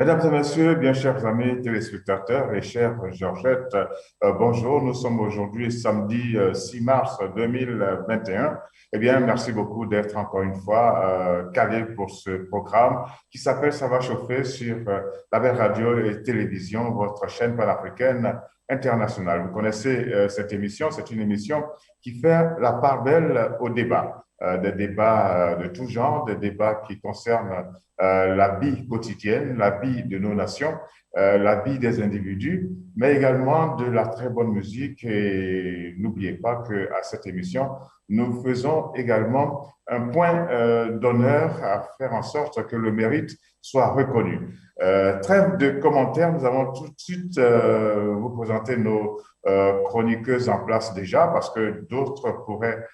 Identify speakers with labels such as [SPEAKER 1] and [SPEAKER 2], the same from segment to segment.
[SPEAKER 1] Mesdames et messieurs, bien chers amis téléspectateurs et chère Georgette, bonjour. Nous sommes aujourd'hui samedi 6 mars 2021. Eh bien, merci beaucoup d'être encore une fois calé pour ce programme qui s'appelle Ça va chauffer sur la belle radio et télévision, votre chaîne panafricaine internationale. Vous connaissez cette émission, c'est une émission qui fait la part belle au débat. Des débats de tout genre, des débats qui concernent la vie quotidienne, la vie de nos nations, la vie des individus, mais également de la très bonne musique. Et n'oubliez pas qu'à cette émission, nous faisons également un point d'honneur à faire en sorte que le mérite soit reconnu. Trêve de commentaires, nous allons tout de suite vous présenter nos chroniqueuses en place déjà, parce que d'autres pourraient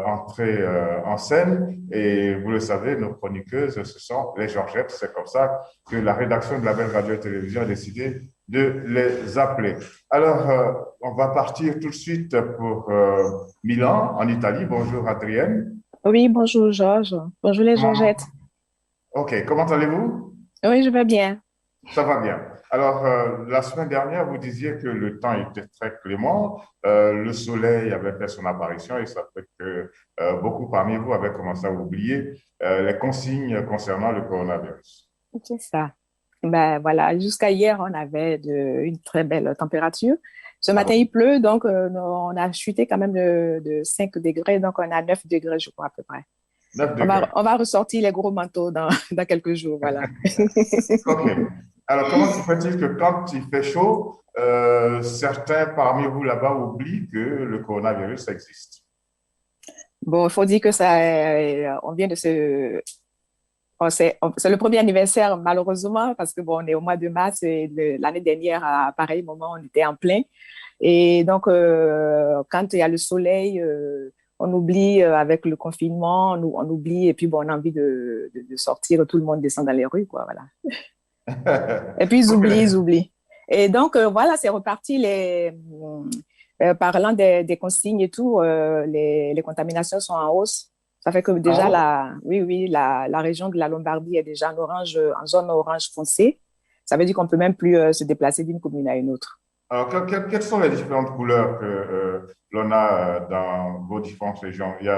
[SPEAKER 1] entrer en scène. Et vous le savez, nos chroniqueuses, ce sont les Georgettes. C'est comme ça que la rédaction de la Belle Radio et Télévision a décidé de les appeler. Alors, on va partir tout de suite pour Milan, en Italie. Bonjour, Adrienne.
[SPEAKER 2] Oui, bonjour Georges. Bonjour les
[SPEAKER 1] Comment-
[SPEAKER 2] Georgettes.
[SPEAKER 1] OK, comment allez-vous?
[SPEAKER 2] Oui, je vais bien.
[SPEAKER 1] Ça va bien. Alors, la semaine dernière, vous disiez que le temps était très clément, le soleil avait fait son apparition et ça fait que beaucoup parmi vous avaient commencé à oublier les consignes concernant le coronavirus.
[SPEAKER 2] C'est ça. Ben voilà, jusqu'à hier, on avait une très belle température. Ce
[SPEAKER 1] Ah
[SPEAKER 2] matin,
[SPEAKER 1] bon?
[SPEAKER 2] il pleut, donc on a chuté quand même de 5 degrés, donc on a 9 degrés, je crois, à peu près.
[SPEAKER 1] 9
[SPEAKER 2] On va,
[SPEAKER 1] degrés.
[SPEAKER 2] on va ressortir les gros manteaux dans quelques jours, voilà.
[SPEAKER 1] OK. Alors, comment se fait-il que quand il fait chaud, certains parmi vous là-bas oublient que le coronavirus existe?
[SPEAKER 2] Bon, il faut dire que ça, on vient de se... c'est le premier anniversaire, malheureusement, parce que bon, on est au mois de mars et l'année dernière, à pareil moment, on était en plein. Et donc, quand il y a le soleil, on oublie avec le confinement, on oublie et puis bon, on a envie de sortir, tout le monde descend dans les rues, quoi, voilà. Et puis ils
[SPEAKER 1] OK.
[SPEAKER 2] oublient. Et donc, voilà, c'est reparti parlant des consignes et tout, les contaminations sont en hausse. Ça fait que
[SPEAKER 1] Ah
[SPEAKER 2] déjà,
[SPEAKER 1] bon?
[SPEAKER 2] oui, la région de la Lombardie est déjà en zone orange foncée. Ça veut dire qu'on peut même plus se déplacer d'une commune à une autre.
[SPEAKER 1] Alors, quelles sont les différentes couleurs que l'on a dans vos différentes régions? Il y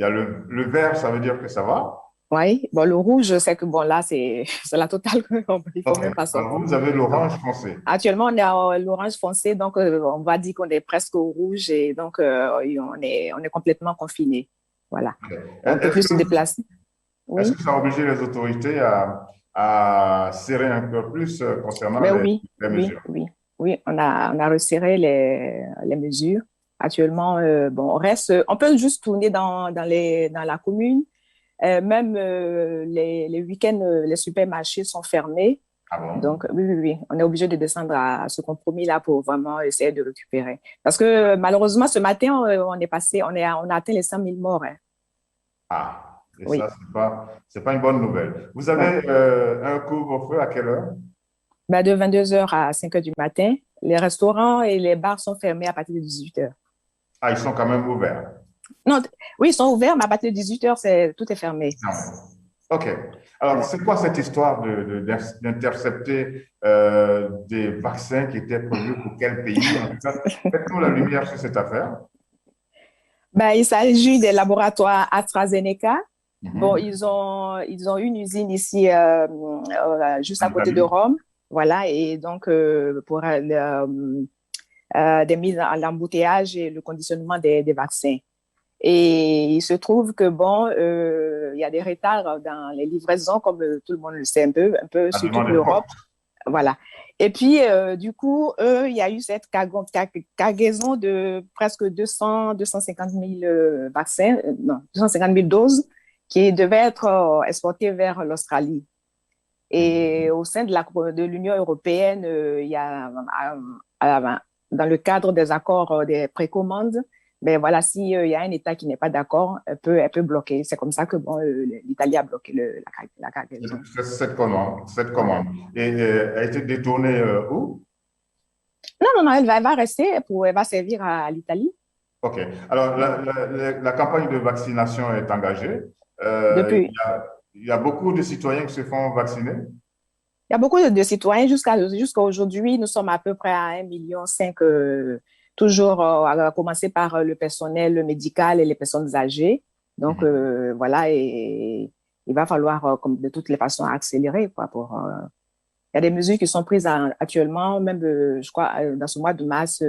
[SPEAKER 1] a le vert, ça veut dire que ça va.
[SPEAKER 2] Oui, bon, le rouge, c'est que bon, là, c'est la totale, il faut
[SPEAKER 1] OK.
[SPEAKER 2] même pas
[SPEAKER 1] Alors,
[SPEAKER 2] sortir.
[SPEAKER 1] vous avez
[SPEAKER 2] Donc,
[SPEAKER 1] l'orange foncé.
[SPEAKER 2] actuellement, on est à l'orange foncé, donc on va dire qu'on est presque au rouge et donc on est complètement confiné. Voilà.
[SPEAKER 1] OK.
[SPEAKER 2] On peut
[SPEAKER 1] Est-ce
[SPEAKER 2] plus se
[SPEAKER 1] que,
[SPEAKER 2] déplacer.
[SPEAKER 1] est-ce
[SPEAKER 2] Oui,
[SPEAKER 1] que ça a obligé les autorités à serrer un peu plus concernant
[SPEAKER 2] mais oui,
[SPEAKER 1] les
[SPEAKER 2] oui,
[SPEAKER 1] mesures?
[SPEAKER 2] oui, oui, on a resserré les mesures. Actuellement, bon, on peut juste tourner dans la commune. Même les week-ends, les supermarchés sont fermés.
[SPEAKER 1] Ah bon?
[SPEAKER 2] Donc, oui, oui, oui, on est obligé de descendre à ce compromis-là pour vraiment essayer de récupérer. Parce que malheureusement, ce matin, on est passé, on a atteint les 100 000 morts, hein.
[SPEAKER 1] Ah, et ça,
[SPEAKER 2] Oui,
[SPEAKER 1] c'est pas une bonne nouvelle. Vous
[SPEAKER 2] non.
[SPEAKER 1] avez un couvre-feu à quelle heure?
[SPEAKER 2] Ben, de 22 heures à 5 heures du matin, les restaurants et les bars sont fermés à partir de 18 heures.
[SPEAKER 1] Ah, ils sont quand même ouverts.
[SPEAKER 2] Non, oui, ils sont ouverts, mais à partir de 18 heures, tout est fermé.
[SPEAKER 1] Non. OK. Alors,
[SPEAKER 2] Ouais.
[SPEAKER 1] c'est quoi cette histoire d'intercepter des vaccins qui étaient prévus pour quel pays? En tout cas, faites-nous la lumière sur cette affaire.
[SPEAKER 2] Ben, il s'agit des laboratoires AstraZeneca. Bon,
[SPEAKER 1] Mhm.
[SPEAKER 2] ils ont une usine ici, juste
[SPEAKER 1] En
[SPEAKER 2] à côté de
[SPEAKER 1] Italie.
[SPEAKER 2] Rome. Voilà, et donc pour des mises à l'embouteillage et le conditionnement des vaccins. Et il se trouve que, bon, il y a des retards dans les livraisons, comme tout le monde le sait un peu
[SPEAKER 1] La
[SPEAKER 2] sur toute
[SPEAKER 1] demande est
[SPEAKER 2] l'Europe.
[SPEAKER 1] forte.
[SPEAKER 2] Voilà. Et puis, du coup, il y a eu cette cargaison de presque 250 000 vaccins, non, 250 000 doses qui devaient être exportées vers l'Australie. Et
[SPEAKER 1] Mhm.
[SPEAKER 2] au sein de l'Union européenne, il y a, dans le cadre des accords des précommandes, ben voilà, s'il y a un État qui n'est pas d'accord, elle peut bloquer. C'est comme ça que bon, l'Italie a bloqué la cargaison.
[SPEAKER 1] Cette commande. Et a été détournée où?
[SPEAKER 2] Non, non, non, elle va rester, elle va servir à l'Italie.
[SPEAKER 1] OK. Alors,
[SPEAKER 2] Voilà.
[SPEAKER 1] la campagne de vaccination est engagée.
[SPEAKER 2] Depuis,
[SPEAKER 1] Il y a beaucoup de citoyens qui se font vacciner.
[SPEAKER 2] Il y a beaucoup de citoyens. Jusqu'à aujourd'hui, nous sommes à peu près à 1,5 million, toujours à commencer par le personnel médical et les personnes âgées. Donc,
[SPEAKER 1] Mhm.
[SPEAKER 2] voilà, et il va falloir, comme de toutes les façons, accélérer, quoi, il y a des mesures qui sont prises actuellement, même, je crois, dans ce mois de mars,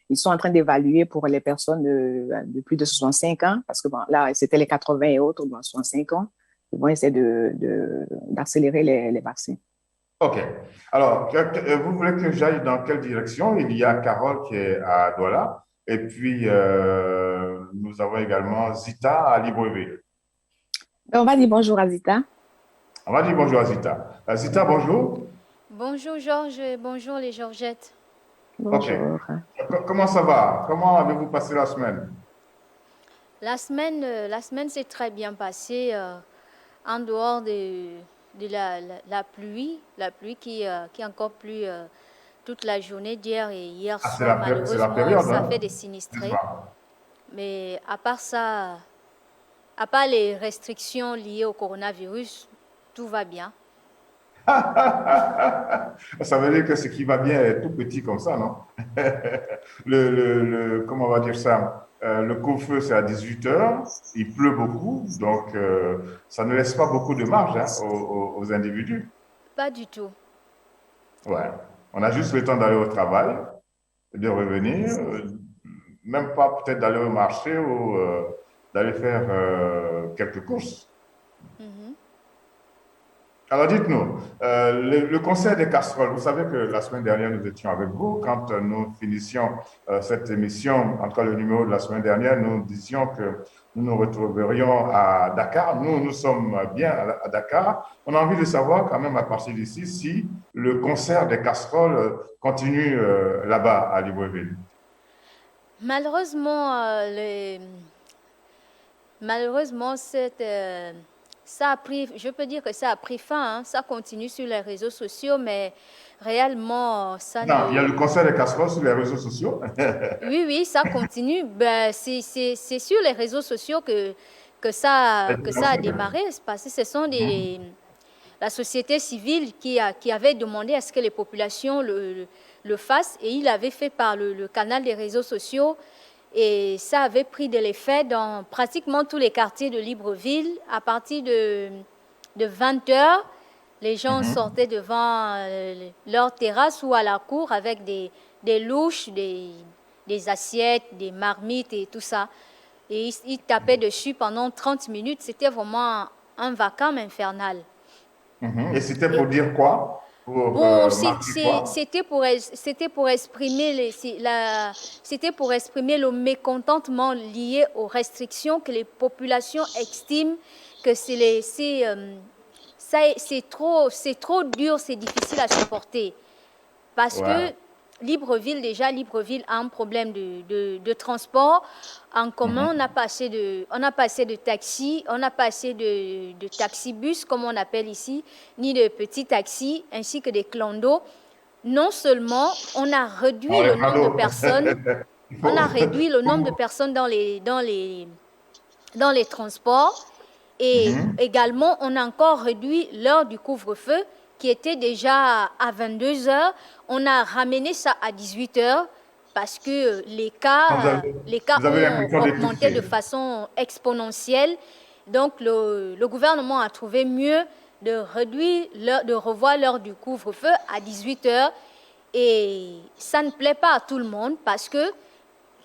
[SPEAKER 2] ils sont en train d'évaluer pour les personnes de plus de 65 ans, parce que bon, là, c'était les 80 et autres, bon, 65 ans. Ils vont essayer d'accélérer les vaccins.
[SPEAKER 1] OK. Alors, vous voulez que j'aille dans quelle direction? Il y a Carole qui est à Douala et puis nous avons également Zita à Libreville.
[SPEAKER 2] On va dire bonjour à Zita.
[SPEAKER 1] On va dire bonjour à Zita. Zita, bonjour.
[SPEAKER 3] Bonjour Georges, bonjour les Georgettes.
[SPEAKER 1] OK.
[SPEAKER 2] Bonjour.
[SPEAKER 1] Comment ça va? Comment avez-vous passé la semaine?
[SPEAKER 3] La semaine s'est très bien passée en dehors de la pluie qui a encore plu toute la journée d'hier et hier
[SPEAKER 1] Ah,
[SPEAKER 3] soir.
[SPEAKER 1] c'est la
[SPEAKER 3] Malheureusement,
[SPEAKER 1] période,
[SPEAKER 3] ça fait
[SPEAKER 1] hein?
[SPEAKER 3] des
[SPEAKER 1] N'est-ce
[SPEAKER 3] sinistrés.
[SPEAKER 1] pas?
[SPEAKER 3] Mais à part ça, à part les restrictions liées au coronavirus, tout va bien.
[SPEAKER 1] Ça veut dire que ce qui va bien est tout petit comme ça, non? Comment on va dire ça? Le couvre-feu, c'est à 18 heures. Il pleut beaucoup, donc ça ne laisse pas beaucoup de marge hein, aux individus.
[SPEAKER 3] Pas du tout.
[SPEAKER 1] Ouais. On a juste le temps d'aller au travail, de revenir, même pas peut-être d'aller au marché ou d'aller faire quelques courses.
[SPEAKER 3] Mhm.
[SPEAKER 1] Alors dites-nous, le concert des casseroles, vous savez que la semaine dernière, nous étions avec vous. Quand nous finissions cette émission, en tout cas le numéro de la semaine dernière, nous disions que nous nous retrouverions à Dakar. Nous sommes bien à Dakar. On a envie de savoir quand même à partir d'ici si le concert des casseroles continue là-bas à Libreville.
[SPEAKER 3] Malheureusement, Malheureusement, ça a pris, je peux dire que ça a pris fin, hein. Ça continue sur les réseaux sociaux, mais réellement, ça
[SPEAKER 1] Non, il y a
[SPEAKER 3] ne...
[SPEAKER 1] le concert des casseroles sur les réseaux sociaux.
[SPEAKER 3] Oui, oui, ça continue. Ben, c'est sur les réseaux sociaux que ça a démarré, parce que ce sont la société civile qui avait demandé à ce que les populations le fassent, et il avait fait par le canal des réseaux sociaux. Et ça avait pris de l'effet dans pratiquement tous les quartiers de Libreville. À partir de 20 heures, les gens
[SPEAKER 1] Mhm.
[SPEAKER 3] sortaient devant leur terrasse ou à la cour avec des louches, des assiettes, des marmites et tout ça. Et ils tapaient dessus pendant 30 minutes. C'était vraiment un vacarme infernal.
[SPEAKER 1] Mhm. Et c'était
[SPEAKER 3] Et
[SPEAKER 1] pour dire quoi? Pour
[SPEAKER 3] bon,
[SPEAKER 1] marquer quoi?
[SPEAKER 3] c'était pour exprimer le mécontentement lié aux restrictions que les populations estiment que c'est trop dur, c'est difficile à supporter. Parce que
[SPEAKER 1] Ouais.
[SPEAKER 3] Libreville a un problème de transport en commun. On
[SPEAKER 1] Mhm.
[SPEAKER 3] n'a pas assez de taxis, on n'a pas assez de taxibus, comme on appelle ici, ni de petits taxis, ainsi que des clandos. Non seulement on a réduit
[SPEAKER 1] Dans les
[SPEAKER 3] le nombre de
[SPEAKER 1] cadeaux.
[SPEAKER 3] personnes,
[SPEAKER 1] Il
[SPEAKER 3] on
[SPEAKER 1] faut,
[SPEAKER 3] a réduit le nombre de
[SPEAKER 1] faut-
[SPEAKER 3] personnes dans les transports, et
[SPEAKER 1] Mhm.
[SPEAKER 3] également, on a encore réduit l'heure du couvre-feu qui était déjà à 22 heures. On a ramené ça à 18 heures parce que
[SPEAKER 1] Vous
[SPEAKER 3] les cas
[SPEAKER 1] vous avez
[SPEAKER 3] ont
[SPEAKER 1] l'impression
[SPEAKER 3] augmenté de
[SPEAKER 1] d'étouffer.
[SPEAKER 3] façon exponentielle. Donc, le gouvernement a trouvé mieux de revoir l'heure du couvre-feu à 18 heures. Et ça ne plaît pas à tout le monde parce que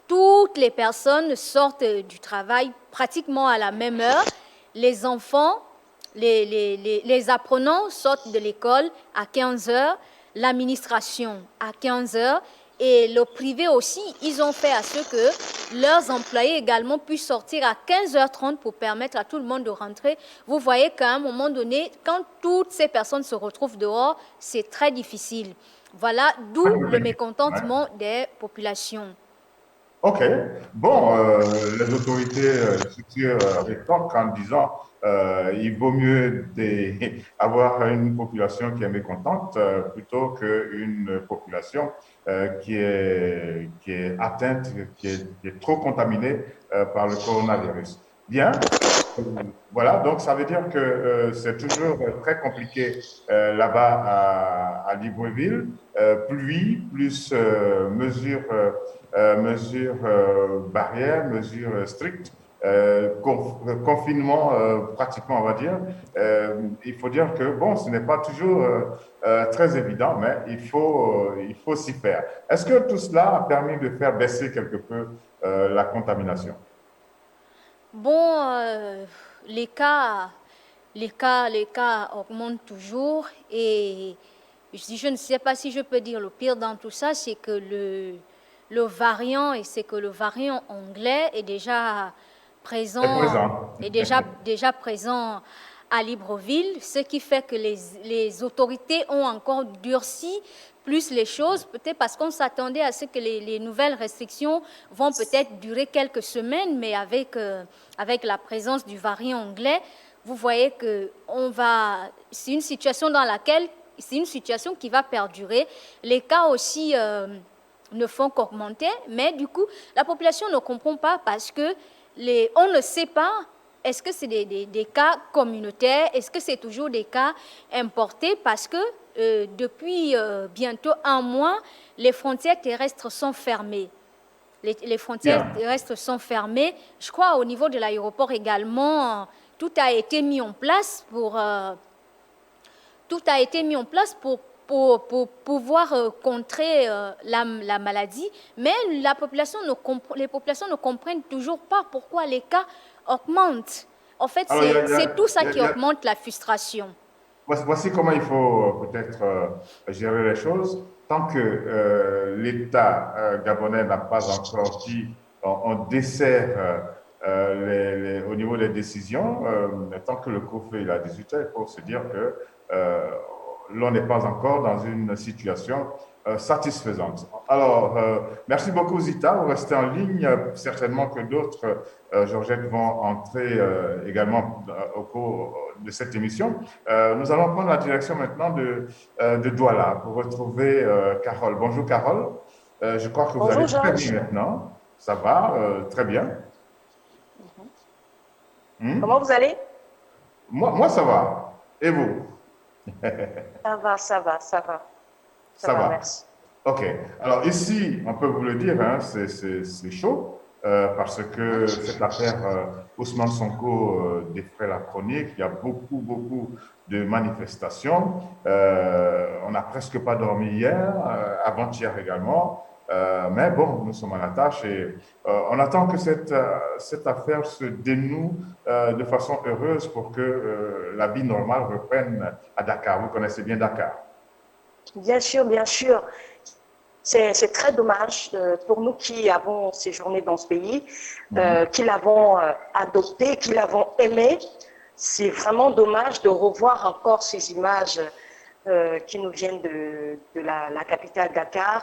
[SPEAKER 3] toutes les personnes sortent du travail pratiquement à la même heure. Les enfants, les apprenants sortent de l'école à 15 heures, l'administration à 15 heures, et le privé aussi, ils ont fait à ce que leurs employés également puissent sortir à 15h30 pour permettre à tout le monde de rentrer. Vous voyez qu'à un moment donné, quand toutes ces personnes se retrouvent dehors, c'est très difficile. Voilà d'où le
[SPEAKER 1] Ouais.
[SPEAKER 3] mécontentement des populations.
[SPEAKER 1] OK. Bon, les autorités se tirent rétorquent en disant il vaut mieux avoir une population qui est mécontente plutôt qu'une population qui est atteinte, qui est trop contaminée par le coronavirus. Bien. Voilà, donc ça veut dire que c'est toujours très compliqué là-bas à Libreville. Pluie, plus mesures barrières, mesures strictes, confinement pratiquement, on va dire. Il faut dire que, bon, ce n'est pas toujours très évident, mais il faut s'y faire. Est-ce que tout cela a permis de faire baisser quelque peu la contamination?
[SPEAKER 3] Bon, les cas, les cas augmentent toujours et je ne sais pas si je peux dire le pire dans tout ça, c'est que le variant, et c'est que le variant anglais est déjà
[SPEAKER 1] C'est
[SPEAKER 3] présent,
[SPEAKER 1] présent.
[SPEAKER 3] déjà présent à Libreville, ce qui fait que les autorités ont encore durci plus les choses, peut-être parce qu'on s'attendait à ce que les nouvelles restrictions vont peut-être durer quelques semaines, mais avec la présence du variant anglais, vous voyez que c'est une situation dans laquelle, c'est une situation qui va perdurer. Les cas aussi ne font qu'augmenter, mais du coup, la population ne comprend pas parce que on ne sait pas. Est-ce que c'est des cas communautaires? Est-ce que c'est toujours des cas importés? Parce que depuis bientôt un mois, les frontières terrestres sont fermées. Les frontières
[SPEAKER 1] Bien.
[SPEAKER 3] terrestres sont fermées. Je crois au niveau de l'aéroport également, tout a été mis en place pour pouvoir contrer la maladie. Mais les populations ne comprennent toujours pas pourquoi les cas augmentent. En fait,
[SPEAKER 1] Alors,
[SPEAKER 3] c'est tout ça qui augmente la frustration.
[SPEAKER 1] voici comment il faut peut-être gérer les choses. Tant que l'État gabonais n'a pas encore dit on dessert au niveau des décisions, tant que le couvre-feu est à 18 heures, il faut se dire que l'on n'est pas encore dans une situation satisfaisante. Alors, merci beaucoup Zita, vous restez en ligne. Certainement que d'autres, Georgette, vont entrer également au cours de cette émission. Nous allons prendre la direction maintenant de Douala pour retrouver Carole. Bonjour Carole, je crois que vous allez
[SPEAKER 4] Bonjour
[SPEAKER 1] très bien
[SPEAKER 4] Georges.
[SPEAKER 1] maintenant. Ça va, très bien.
[SPEAKER 4] Comment
[SPEAKER 1] Hmm?
[SPEAKER 4] vous allez?
[SPEAKER 1] Moi, ça va. Et vous?
[SPEAKER 4] Ça va, ça va, ça va. Ça
[SPEAKER 1] Ça
[SPEAKER 4] va,
[SPEAKER 1] va.
[SPEAKER 4] merci.
[SPEAKER 1] OK. Alors ici, on peut vous le dire, hein, c'est chaud parce que cette affaire Ousmane Sonko défraie la chronique. Il y a beaucoup de manifestations. On n'a presque pas dormi hier, avant-hier également. Mais bon, nous sommes à la tâche et on attend que cette affaire se dénoue de façon heureuse pour que la vie normale reprenne à Dakar. Vous connaissez bien Dakar.
[SPEAKER 4] Bien sûr, bien sûr. C'est très dommage pour nous qui avons séjourné dans ce pays, qui l'avons adopté, qui l'avons aimé. C'est vraiment dommage de revoir encore ces images qui nous viennent de la capitale Dakar.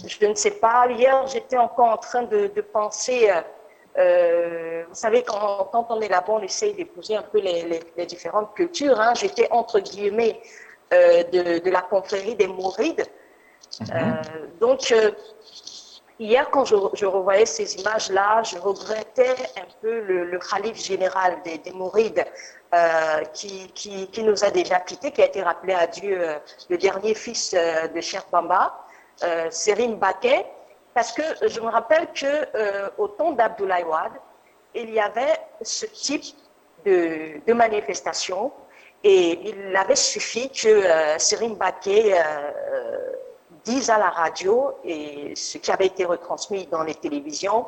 [SPEAKER 4] Je ne sais pas, hier j'étais encore en train de penser, vous savez, quand on est là-bas, on essaye d'épouser un peu les différentes cultures. Hein. J'étais entre guillemets de la confrérie des Mourides. Donc, hier, quand je revoyais ces images-là, je regrettais un peu le khalife général des Mourides qui nous a déjà quittés, qui a été rappelé à Dieu, le dernier fils de Cheikh Bamba, Serine Baké, parce que je me rappelle qu'au temps d'Abdoulaye Wade, il y avait ce type de manifestation et il avait suffi que Serine Baké dise à la radio, et ce qui avait été retransmis dans les télévisions,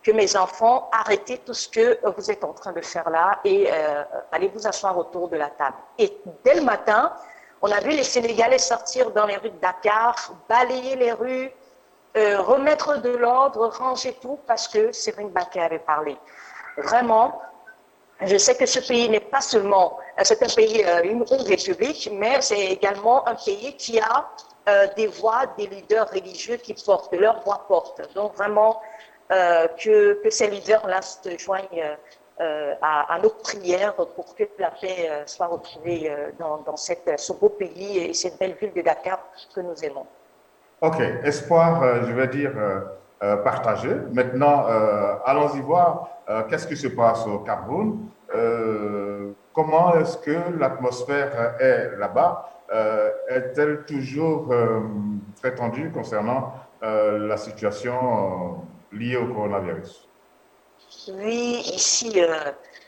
[SPEAKER 4] que mes enfants, arrêtez tout ce que vous êtes en train de faire là et allez vous asseoir autour de la table. Et dès le matin, on a vu les Sénégalais sortir dans les rues de Dakar, balayer les rues, remettre de l'ordre, ranger tout, parce que Serine Baké avait parlé. Vraiment, je sais que ce pays n'est pas seulement, c'est un pays, une république, mais c'est également un pays qui a des voix, des leaders religieux qui portent, leur voix porte. Donc vraiment, que ces leaders-là se joignent à nos prières pour que la paix soit retrouvée dans ce beau pays et cette belle ville de Dakar que nous aimons.
[SPEAKER 1] OK. Espoir, je vais dire, partagé. Maintenant, allons-y voir qu'est-ce qui se passe au Cameroun. Comment est-ce que l'atmosphère est là-bas? Est-elle toujours très tendue concernant la situation liée au coronavirus?
[SPEAKER 4] Oui, ici,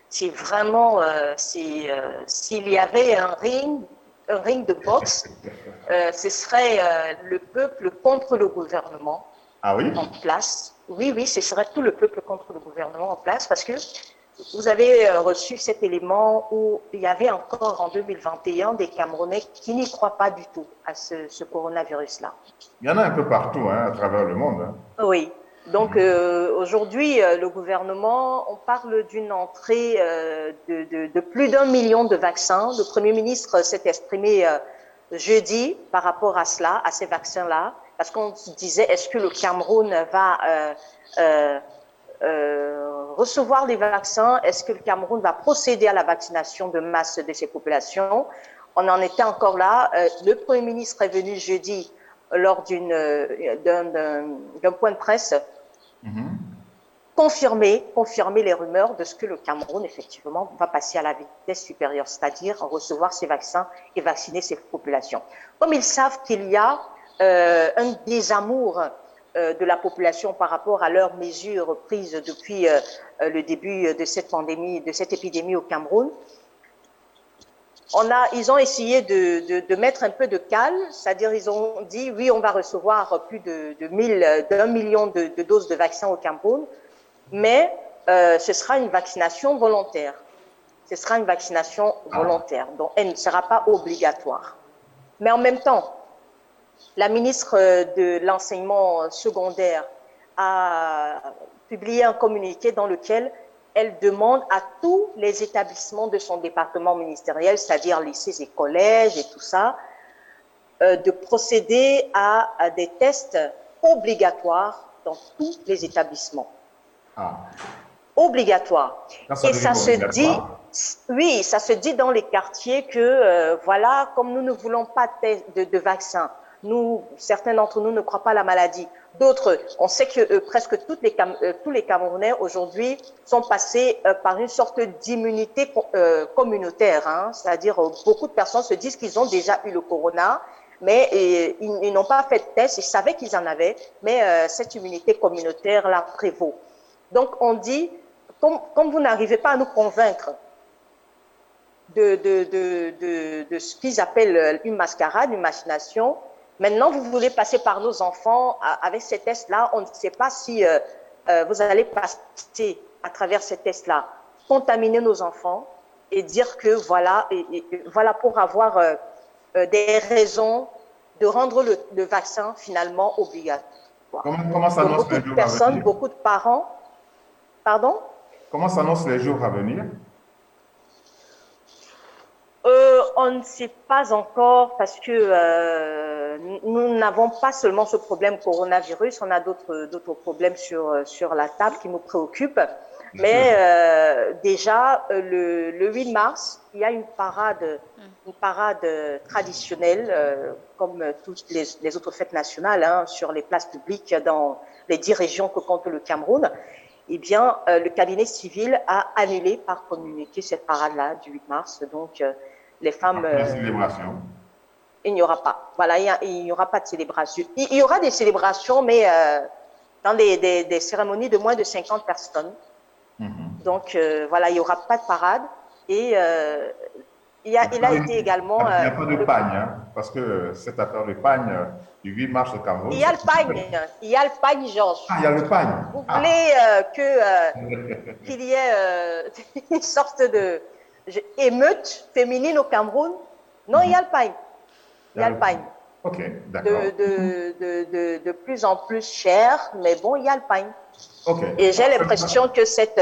[SPEAKER 4] c'est vraiment, s'il y avait un ring de boxe, ce serait le peuple contre le gouvernement
[SPEAKER 1] Ah oui?
[SPEAKER 4] en place. Oui, oui, ce serait tout le peuple contre le gouvernement en place parce que vous avez reçu cet élément où il y avait encore en 2021 des Camerounais qui n'y croient pas du tout à ce coronavirus-là.
[SPEAKER 1] Il y en a un peu partout, hein, à travers le monde. Hein.
[SPEAKER 4] Oui. Donc aujourd'hui, le gouvernement, on parle d'une entrée de plus d'1 million de vaccins. Le Premier ministre s'est exprimé jeudi par rapport à cela, à ces vaccins-là, parce qu'on se disait, est-ce que le Cameroun va recevoir les vaccins? Est-ce que le Cameroun va procéder à la vaccination de masse de ces populations? On en était encore là. Le Premier ministre est venu jeudi lors d'un point de presse confirmer les rumeurs de ce que le Cameroun, effectivement, va passer à la vitesse supérieure, c'est-à-dire recevoir ces vaccins et vacciner ces populations. Comme ils savent qu'il y a un désamour de la population par rapport à leurs mesures prises depuis le début de cette pandémie, de cette épidémie au Cameroun, ils ont essayé de mettre un peu de calme, c'est-à-dire ils ont dit oui, on va recevoir plus d'1 million de doses de vaccins au Cameroun, mais ce sera une vaccination volontaire. Ce sera une vaccination volontaire, donc elle ne sera pas obligatoire. Mais en même temps, la ministre de l'enseignement secondaire a publié un communiqué dans lequel elle demande à tous les établissements de son département ministériel, c'est-à-dire lycées et collèges et tout ça, de procéder à des tests obligatoires dans tous les établissements. Obligatoire. Et ça se dit, oui, ça se dit dans les quartiers que voilà, comme nous ne voulons pas de vaccins, certains d'entre nous ne croient pas à la maladie. D'autres, on sait que presque tous les Camerounais aujourd'hui sont passés par une sorte d'immunité communautaire, hein, c'est-à-dire beaucoup de personnes se disent qu'ils ont déjà eu le corona, mais ils n'ont pas fait de test, ils savaient qu'ils en avaient, mais cette immunité communautaire la prévaut. Donc on dit, comme vous n'arrivez pas à nous convaincre de ce qu'ils appellent une mascarade, une machination, maintenant vous voulez passer par nos enfants avec ces tests-là, on ne sait pas si vous allez passer à travers ces tests-là, contaminer nos enfants et dire que voilà, voilà pour avoir des raisons de rendre le vaccin finalement obligatoire.
[SPEAKER 1] Comment s'annoncent les jours à venir?
[SPEAKER 4] Beaucoup de parents. Pardon?
[SPEAKER 1] Comment s'annoncent les jours à venir?
[SPEAKER 4] On ne sait pas encore parce que nous n'avons pas seulement ce problème coronavirus, on a d'autres problèmes sur la table qui nous préoccupent. Mais déjà, le 8 mars, il y a une parade traditionnelle, comme toutes les autres fêtes nationales, hein, sur les places publiques dans les 10 régions que compte le Cameroun. Eh bien, le cabinet civil a annulé par communiqué cette parade-là du 8 mars. Donc, les femmes... il n'y aura pas. Voilà, il n'y aura pas de célébration. Il y aura des célébrations, mais dans des cérémonies de moins de 50 personnes. Donc, voilà, il n'y aura pas de parade. Et il a été également...
[SPEAKER 1] Il n'y a pas de pagne, hein, parce que cette affaire de pagne du 8 mars au Cameroun...
[SPEAKER 4] Il y a le pagne, Georges.
[SPEAKER 1] Ah, il y a le pagne.
[SPEAKER 4] Vous voulez qu'il y ait une sorte de émeute féminine au Cameroun? Non, il y a le pagne. Il y a le pagne.
[SPEAKER 1] Ok, d'accord.
[SPEAKER 4] De plus en plus cher, mais bon, il y a le pagne.
[SPEAKER 1] Okay.
[SPEAKER 4] Et j'ai l'impression que cette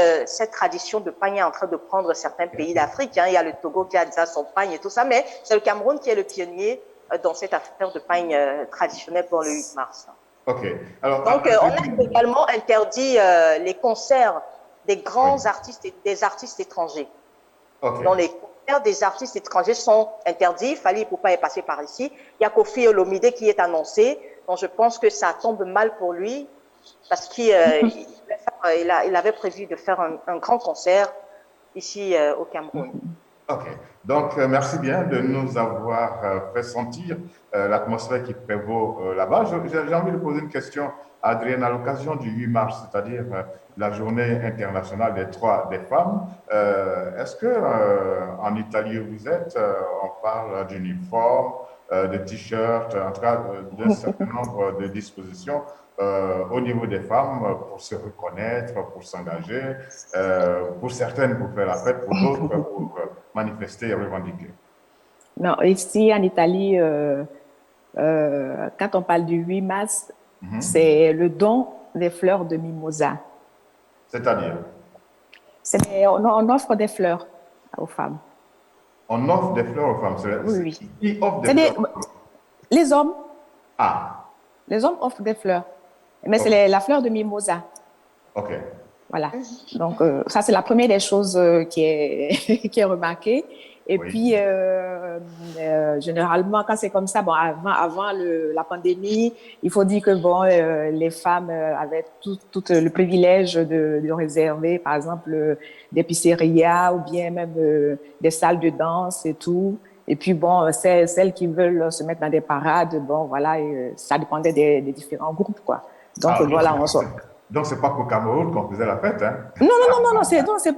[SPEAKER 4] tradition de pagne est en train de prendre certains pays d'Afrique. Hein. Il y a le Togo qui a déjà son pagne et tout ça, mais c'est le Cameroun qui est le pionnier dans cette affaire de pagne traditionnelle pour le 8 mars.
[SPEAKER 1] Ok. Alors,
[SPEAKER 4] donc, on a également interdit les concerts des grands artistes et des artistes étrangers.
[SPEAKER 1] Okay.
[SPEAKER 4] Donc, les concerts des artistes étrangers sont interdits. Fally Ipupa est passé par ici. Il y a Koffi Olomide qui est annoncé. Donc, je pense que ça tombe mal pour lui. parce qu'il il avait prévu de faire un grand concert ici au Cameroun.
[SPEAKER 1] OK. Donc, merci bien de nous avoir fait sentir l'atmosphère qui prévaut là-bas. J'ai envie de poser une question à Adrienne à l'occasion du 8 mars, c'est-à-dire la journée internationale des droits des femmes. Est-ce que en Italie où vous êtes, on parle d'uniforme, de t-shirts, en tout cas d'un certain nombre de dispositions au niveau des femmes pour se reconnaître, pour s'engager, pour certaines pour faire la fête, pour d'autres pour manifester et revendiquer?
[SPEAKER 2] Non, ici en Italie, quand on parle du 8 mars, c'est le don des fleurs de mimosa.
[SPEAKER 1] C'est-à-dire?
[SPEAKER 2] On offre des fleurs aux femmes.
[SPEAKER 1] On offre des fleurs aux femmes.
[SPEAKER 2] Oui.
[SPEAKER 1] Qui offre des fleurs?
[SPEAKER 2] Les hommes.
[SPEAKER 1] Ah.
[SPEAKER 2] Les hommes offrent des fleurs. Mais c'est la fleur de mimosa.
[SPEAKER 1] OK.
[SPEAKER 2] Voilà. Donc, ça, c'est la première des choses qui est remarquée. Et puis, généralement, quand c'est comme ça, bon, avant la pandémie, il faut dire que bon, les femmes avaient tout le privilège de réserver, par exemple, des pizzerias ou bien même des salles de danse et tout. Et puis, bon, celles qui veulent se mettre dans des parades, bon, voilà, ça dépendait des différents groupes, quoi. Donc, voilà, on sort.
[SPEAKER 1] Donc, c'est pas qu'au Cameroun qu'on faisait la fête, hein?
[SPEAKER 2] Non,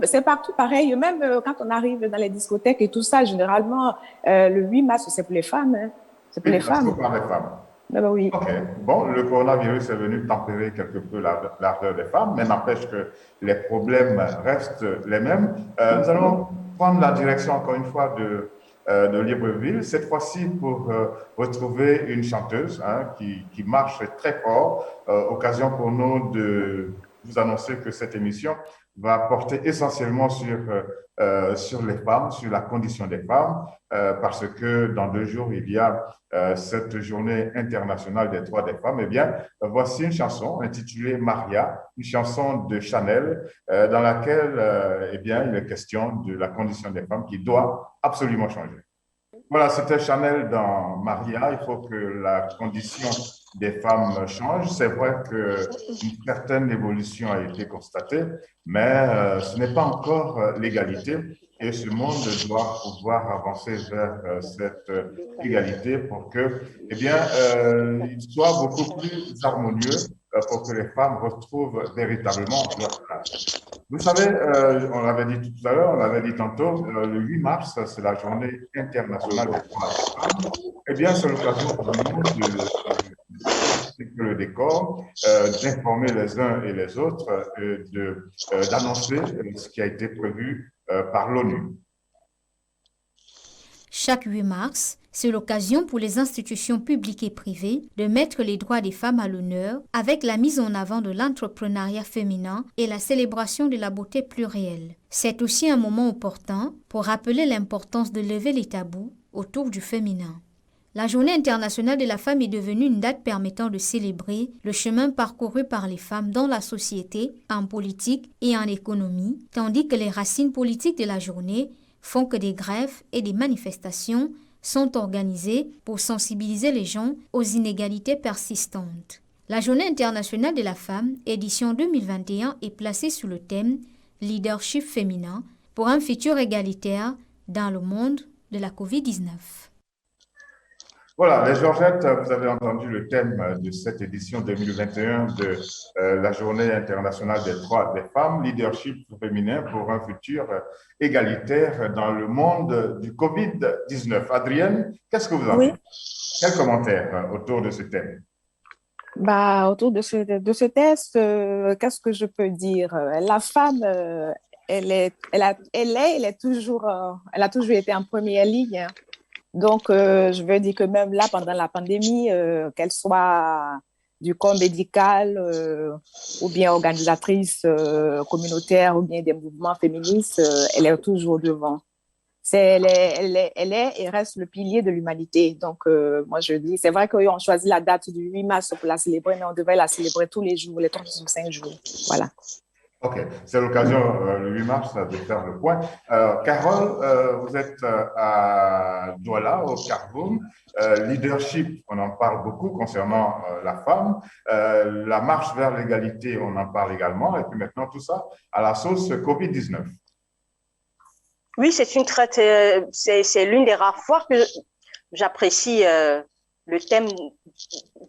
[SPEAKER 2] c'est partout pareil. Même quand on arrive dans les discothèques et tout ça, généralement, le 8 mars, c'est pour les femmes. Hein. C'est pour les femmes.
[SPEAKER 1] C'est pour les femmes.
[SPEAKER 2] Ben oui.
[SPEAKER 1] OK. Bon, le coronavirus est venu tempérer quelque peu l'ardeur des femmes, mais n'empêche que les problèmes restent les mêmes. Nous allons prendre la direction, encore une fois, de Libreville, cette fois-ci pour retrouver une chanteuse qui marche très fort. Occasion pour nous de vous annoncer que cette émission va porter essentiellement sur les femmes, sur la condition des femmes, parce que dans 2 jours, il y a cette journée internationale des droits des femmes. Eh bien, voici une chanson intitulée Maria, une chanson de Chanel, dans laquelle eh bien, il est question de la condition des femmes qui doit absolument changer. Voilà, c'était Chanel dans Maria. Il faut que la condition des femmes change. C'est vrai qu'une certaine évolution a été constatée, mais ce n'est pas encore l'égalité. Et ce monde doit pouvoir avancer vers cette égalité pour que, eh bien, il soit beaucoup plus harmonieux pour que les femmes retrouvent véritablement leur place. Vous savez, on l'avait dit tout à l'heure, on l'avait dit tantôt, le 8 mars, c'est la journée internationale des droits des femmes. Eh bien, c'est l'occasion pour nous de le décor, d'informer les uns et les autres, d'annoncer ce qui a été prévu par l'ONU.
[SPEAKER 3] Chaque 8 mars, c'est l'occasion pour les institutions publiques et privées de mettre les droits des femmes à l'honneur avec la mise en avant de l'entrepreneuriat féminin et la célébration de la beauté plurielle. C'est aussi un moment opportun pour rappeler l'importance de lever les tabous autour du féminin. La Journée internationale de la femme est devenue une date permettant de célébrer le chemin parcouru par les femmes dans la société, en politique et en économie, tandis que les racines politiques de la journée font que des grèves et des manifestations sont organisées pour sensibiliser les gens aux inégalités persistantes. La Journée internationale de la femme, édition 2021, est placée sous le thème « Leadership féminin pour un futur égalitaire dans le monde de la COVID-19 ».
[SPEAKER 1] Voilà, les Georgettes, vous avez entendu le thème de cette édition 2021 de la Journée internationale des droits des femmes, leadership féminin pour un futur égalitaire dans le monde du COVID-19. Adrienne, qu'est-ce que vous en dites? Quel commentaire autour de ce thème?
[SPEAKER 2] Autour de ce test, qu'est-ce que je peux dire? La femme, elle a toujours été en première ligne. Hein. Donc, je veux dire que même là, pendant la pandémie, qu'elle soit du corps médical ou bien organisatrice communautaire ou bien des mouvements féministes, elle est toujours devant. Elle est et reste le pilier de l'humanité. Donc, moi, je dis, c'est vrai qu'on choisit la date du 8 mars pour la célébrer, mais on devrait la célébrer tous les jours, les 365 jours. Voilà.
[SPEAKER 1] OK, c'est l'occasion le 8 mars de faire le point. Carole, vous êtes à Douala, au Cameroun. Leadership, on en parle beaucoup concernant la femme. La marche vers l'égalité, on en parle également. Et puis maintenant, tout ça à la sauce COVID-19.
[SPEAKER 4] Oui, c'est l'une des rares fois que j'apprécie le thème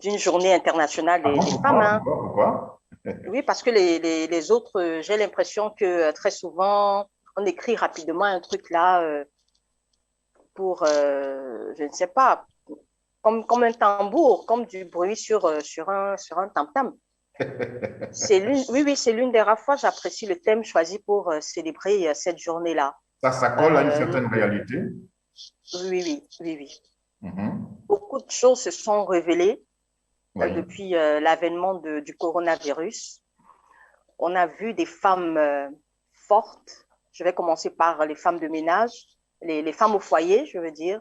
[SPEAKER 4] d'une journée internationale
[SPEAKER 1] Ah bon,
[SPEAKER 4] des femmes. Hein.
[SPEAKER 1] Pourquoi?
[SPEAKER 4] Oui, parce que les autres, j'ai l'impression que très souvent, on écrit rapidement un truc là pour, je ne sais pas, comme un tambour, comme du bruit sur un tam-tam. Oui, oui, c'est l'une des rares fois que j'apprécie le thème choisi pour célébrer cette journée-là.
[SPEAKER 1] Ça colle à une certaine réalité.
[SPEAKER 4] Oui, oui, oui, oui.
[SPEAKER 1] Mhm.
[SPEAKER 4] Beaucoup de choses se sont révélées
[SPEAKER 1] Oui.
[SPEAKER 4] depuis l'avènement du coronavirus. On a vu des femmes fortes. Je vais commencer par les femmes de ménage, les femmes au foyer, je veux dire,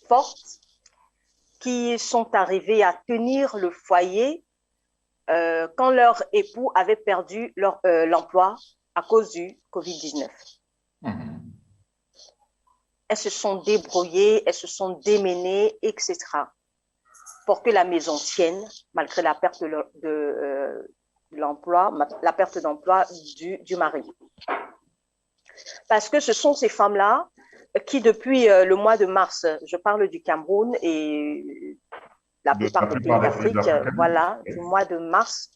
[SPEAKER 4] fortes, qui sont arrivées à tenir le foyer quand leur époux avait perdu l'emploi à cause du Covid-19.
[SPEAKER 1] Mhm.
[SPEAKER 4] Elles se sont débrouillées, elles se sont démenées, etc. pour que la maison tienne, malgré la perte de l'emploi, la perte d'emploi du mari. Parce que ce sont ces femmes-là qui, depuis le mois de mars, je parle du Cameroun et la plupart des pays d'Afrique, voilà, du mois de mars,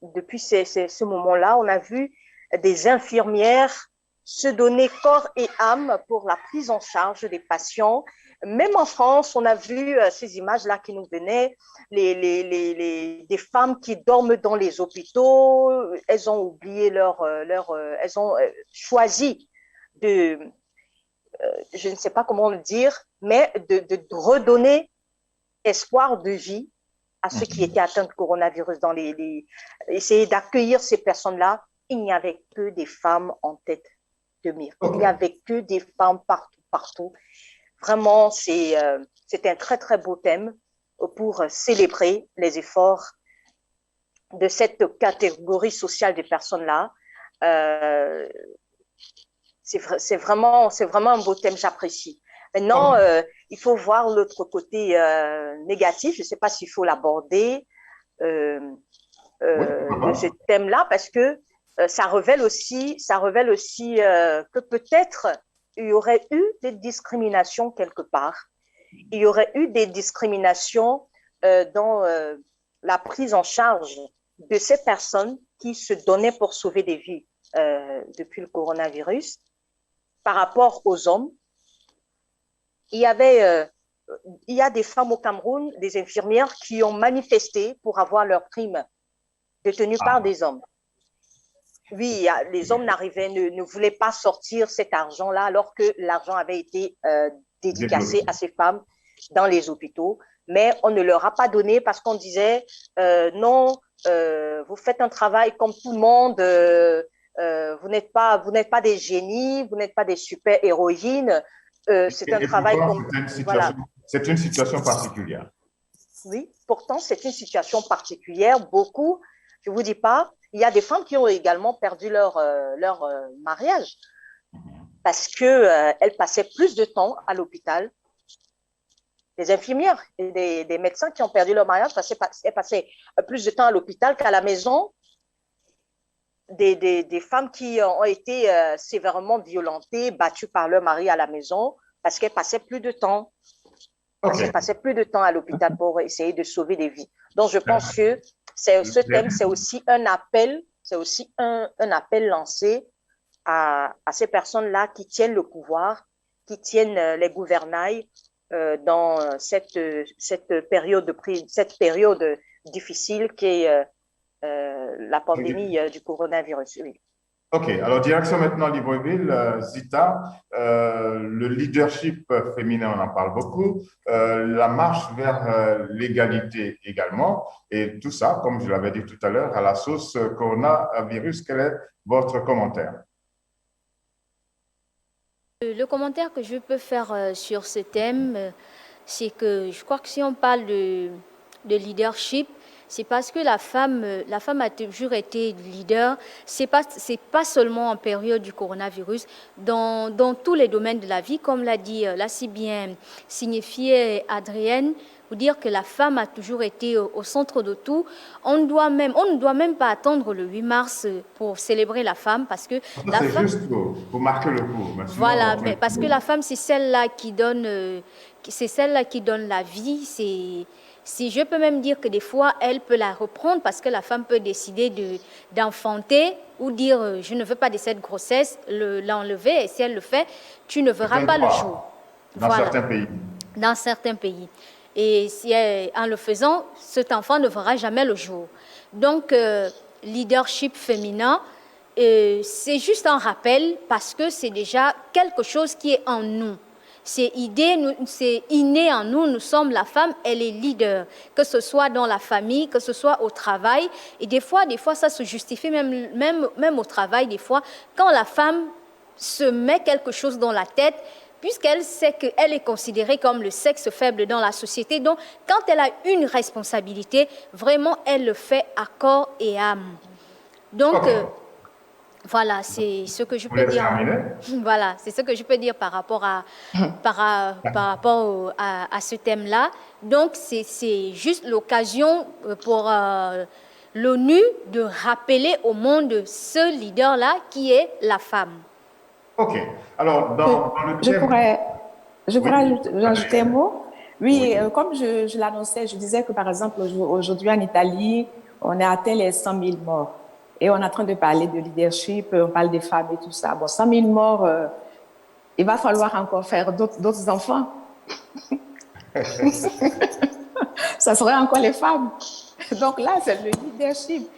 [SPEAKER 4] depuis ce moment-là, on a vu des infirmières se donner corps et âme pour la prise en charge des patients. Même en France, on a vu ces images-là qui nous venaient, des femmes qui dorment dans les hôpitaux, elles ont oublié elles ont choisi de, je ne sais pas comment le dire, mais de redonner espoir de vie à ceux qui étaient atteints de coronavirus, essayer d'accueillir ces personnes-là. Il n'y avait que des femmes en tête de mire. Okay. Il n'y avait que des femmes partout, partout. Vraiment, c'est un très, très beau thème pour célébrer les efforts de cette catégorie sociale des personnes-là. C'est vraiment un beau thème, j'apprécie. Maintenant, il faut voir l'autre côté négatif. Je ne sais pas s'il faut l'aborder de ce thème-là, parce que ça révèle aussi que peut-être il y aurait eu des discriminations quelque part. Il y aurait eu des discriminations dans la prise en charge de ces personnes qui se donnaient pour sauver des vies depuis le coronavirus par rapport aux hommes. Il y a des femmes au Cameroun, des infirmières qui ont manifesté pour avoir leur prime détenue par des hommes. Oui, les hommes ne voulaient pas sortir cet argent-là alors que l'argent avait été dédicacé à ces femmes dans les hôpitaux. Mais on ne leur a pas donné parce qu'on disait non, vous faites un travail comme tout le monde, vous n'êtes pas des génies, vous n'êtes pas des super-héroïnes. C'est un travail comme…
[SPEAKER 1] Voilà. C'est une situation particulière.
[SPEAKER 4] Oui, pourtant, c'est une situation particulière. Beaucoup, je ne vous dis pas, il y a des femmes qui ont également perdu leur mariage parce qu'elles passaient plus de temps à l'hôpital. Des infirmières et des médecins qui ont perdu leur mariage passaient plus de temps à l'hôpital qu'à la maison. Des femmes qui ont été sévèrement violentées, battues par leur mari à la maison parce qu'elles passaient plus de temps. Parce qu'elles passaient plus de temps à l'hôpital pour essayer de sauver des vies. Donc, je pense que ce thème, c'est aussi un appel, lancé à ces personnes-là qui tiennent le pouvoir, qui tiennent les gouvernails dans cette période difficile qui est la pandémie du coronavirus. Oui.
[SPEAKER 1] OK. Alors, direction maintenant Libreville, Zita, le leadership féminin, on en parle beaucoup, la marche vers l'égalité également, et tout ça, comme je l'avais dit tout à l'heure, à la sauce coronavirus. Quel est votre commentaire?
[SPEAKER 3] Le commentaire que je peux faire sur ce thème, c'est que je crois que si on parle de leadership, c'est parce que la femme a toujours été leader. C'est pas seulement en période du coronavirus, dans tous les domaines de la vie, comme l'a si bien signifié Adrienne, pour dire que la femme a toujours été au centre de tout. On ne doit même pas attendre le 8 mars pour célébrer la femme, parce que la
[SPEAKER 1] C'est
[SPEAKER 3] femme,
[SPEAKER 1] juste pour marquer le coup.
[SPEAKER 3] voilà, mais parce que la femme, c'est celle-là qui donne la vie. Si je peux même dire que des fois, elle peut la reprendre, parce que la femme peut décider d'enfanter ou dire je ne veux pas de cette grossesse, l'enlever, et si elle le fait, tu ne verras pas le jour.
[SPEAKER 1] Dans certains pays.
[SPEAKER 3] Dans certains pays. Et en le faisant, cet enfant ne verra jamais le jour. Donc, leadership féminin, c'est juste un rappel, parce que c'est déjà quelque chose qui est en nous. C'est inné en nous. Nous sommes la femme, elle est leader, que ce soit dans la famille, que ce soit au travail. Et des fois ça se justifie même au travail. Des fois, quand la femme se met quelque chose dans la tête, puisqu'elle sait qu'elle est considérée comme le sexe faible dans la société. Donc, quand elle a une responsabilité, vraiment, elle le fait à corps et âme. Donc, voilà, c'est ce que je peux dire. Voilà, c'est ce que je peux dire par rapport à ce thème-là. Donc, c'est juste l'occasion pour l'ONU de rappeler au monde ce leader-là qui est la femme.
[SPEAKER 1] OK. Alors, dans le thème...
[SPEAKER 2] Je pourrais ajouter un mot. Oui, comme je l'annonçais, je disais que, par exemple, aujourd'hui en Italie, on a atteint les 100 000 morts. Et on est en train de parler de leadership, on parle des femmes et tout ça. Bon, 100 000 morts, il va falloir encore faire d'autres enfants. Ça serait encore les femmes. Donc là, c'est le leadership.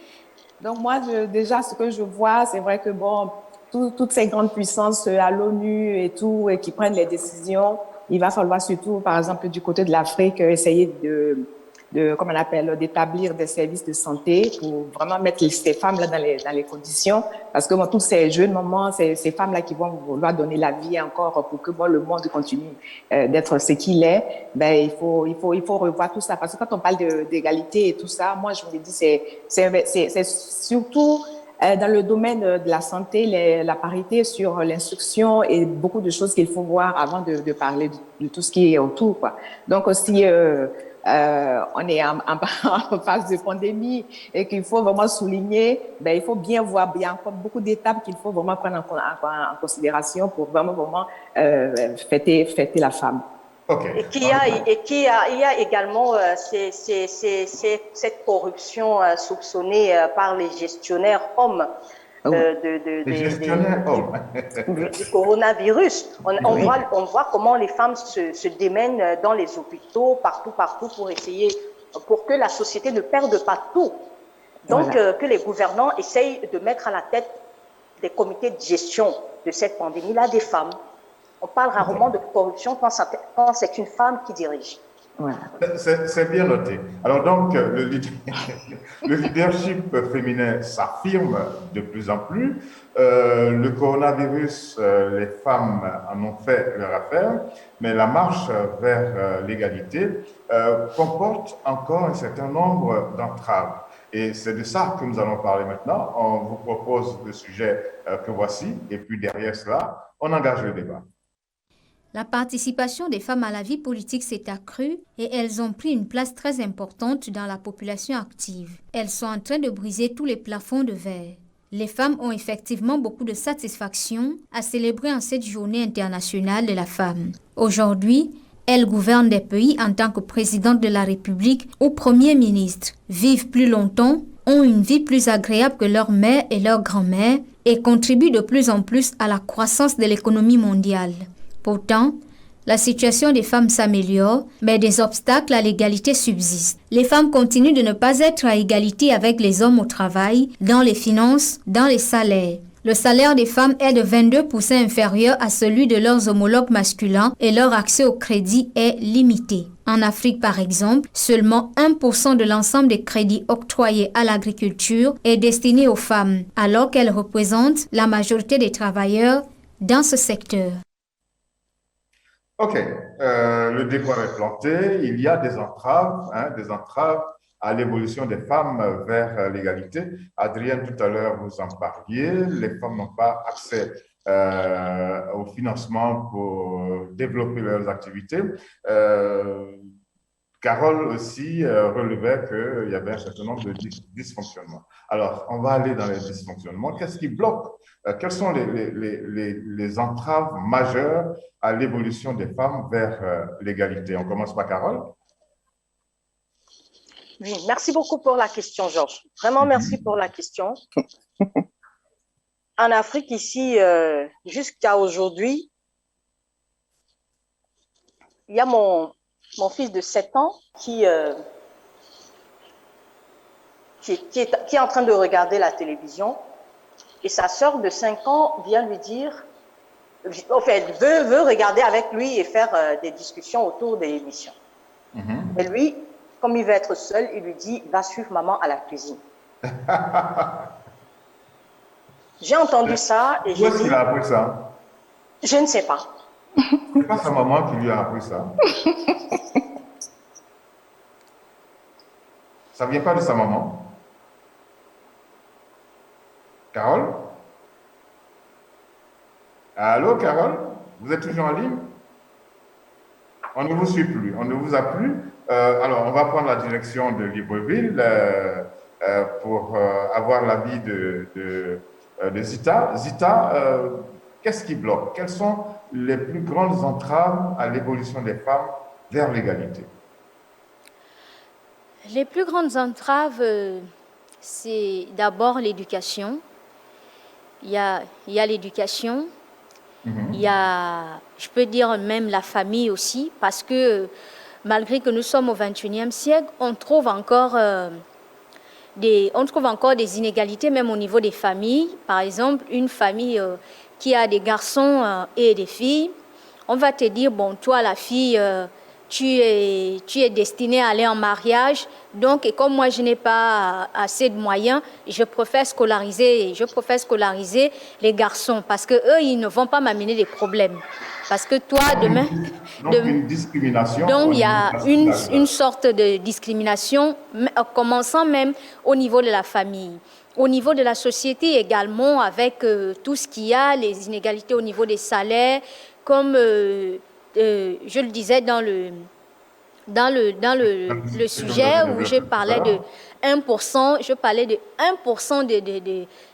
[SPEAKER 2] Donc moi, déjà, ce que je vois, c'est vrai que, bon, toutes ces grandes puissances à l'ONU et tout, et qui prennent les décisions, il va falloir surtout, par exemple, du côté de l'Afrique, essayer comment on appelle, d'établir des services de santé pour vraiment mettre ces femmes-là dans les conditions. Parce que bon, tous ces jeunes moments, ces femmes-là qui vont vouloir donner la vie encore pour que bon, le monde continue d'être ce qu'il est, ben, il faut revoir tout ça. Parce que quand on parle d'égalité et tout ça, moi, je me dis, c'est surtout dans le domaine de la santé, la parité sur l'instruction et beaucoup de choses qu'il faut voir avant de parler de tout ce qui est autour, quoi. Donc aussi, on est en phase de pandémie et qu'il faut vraiment souligner, ben, il faut bien voir, il y a encore beaucoup d'étapes qu'il faut vraiment prendre en considération pour vraiment fêter la femme.
[SPEAKER 1] Okay.
[SPEAKER 4] Et qu'il y a également cette corruption soupçonnée par les gestionnaires hommes du coronavirus. On voit comment les femmes se démènent dans les hôpitaux, partout pour que la société ne perde pas tout. Donc, que les gouvernants essayent de mettre à la tête des comités de gestion de cette pandémie-là des femmes. On parle rarement de corruption quand c'est une femme qui dirige.
[SPEAKER 1] Voilà. C'est bien noté. Alors donc, le leadership féminin s'affirme de plus en plus. Le coronavirus, les femmes en ont fait leur affaire, mais la marche vers l'égalité comporte encore un certain nombre d'entraves. Et c'est de ça que nous allons parler maintenant. On vous propose le sujet que voici, et puis derrière cela, on engage le débat.
[SPEAKER 3] La participation des femmes à la vie politique s'est accrue et elles ont pris une place très importante dans la population active. Elles sont en train de briser tous les plafonds de verre. Les femmes ont effectivement beaucoup de satisfaction à célébrer en cette journée internationale de la femme. Aujourd'hui, elles gouvernent des pays en tant que présidente de la République ou premier ministre, vivent plus longtemps, ont une vie plus agréable que leurs mères et leurs grand-mères et contribuent de plus en plus à la croissance de l'économie mondiale. Pourtant, la situation des femmes s'améliore, mais des obstacles à l'égalité subsistent. Les femmes continuent de ne pas être à égalité avec les hommes au travail, dans les finances, dans les salaires. Le salaire des femmes est de 22% inférieur à celui de leurs homologues masculins et leur accès au crédit est limité. En Afrique, par exemple, seulement 1% de l'ensemble des crédits octroyés à l'agriculture est destiné aux femmes, alors qu'elles représentent la majorité des travailleurs dans ce secteur.
[SPEAKER 1] OK, le décor est planté, il y a des entraves à l'évolution des femmes vers l'égalité. Adrienne, tout à l'heure, vous en parliez, les femmes n'ont pas accès au financement pour développer leurs activités. Carole aussi relevait qu'il y avait un certain nombre de dysfonctionnements. Alors, on va aller dans les dysfonctionnements. Qu'est-ce qui bloque? Quelles sont les entraves majeures à l'évolution des femmes vers l'égalité? On commence par Carole.
[SPEAKER 4] Oui, merci beaucoup pour la question, Georges. Vraiment, merci pour la question. En Afrique, ici, jusqu'à aujourd'hui, il y a mon fils de 7 ans qui est en train de regarder la télévision et sa sœur de 5 ans vient lui dire, en fait, veut regarder avec lui et faire des discussions autour des émissions. Et lui, comme il veut être seul, il lui dit, va suivre maman à la cuisine. J'ai entendu ça et j'ai dit...
[SPEAKER 1] Où est-ce qu'il a appris ça?
[SPEAKER 4] Je ne sais pas.
[SPEAKER 1] C'est pas sa maman qui lui a appris ça. Ça vient pas de sa maman. Carole? Allô, Carole? Vous êtes toujours en ligne? On ne vous suit plus, on ne vous a plus. Alors, on va prendre la direction de Libreville pour avoir l'avis de Zita. Zita, qu'est-ce qui bloque? Quelles sont les plus grandes entraves à l'évolution des femmes vers l'égalité?
[SPEAKER 3] Les plus grandes entraves, c'est d'abord l'éducation. Il y a l'éducation. Il y a, je peux dire même la famille aussi, parce que malgré que nous sommes au XXIe siècle, on trouve encore des inégalités, même au niveau des familles. Par exemple, une famille qui a des garçons et des filles, on va te dire, bon, toi la fille, tu es destinée à aller en mariage, donc et comme moi je n'ai pas assez de moyens, je préfère scolariser les garçons parce que eux ils ne vont pas m'amener des problèmes. Parce que toi demain,
[SPEAKER 1] donc une discrimination.
[SPEAKER 3] Donc il y a une sorte de discrimination, commençant même au niveau de la famille. Au niveau de la société également, avec tout ce qu'il y a, les inégalités au niveau des salaires, comme je le disais dans le sujet où je parlais de 1%, je parlais de 1%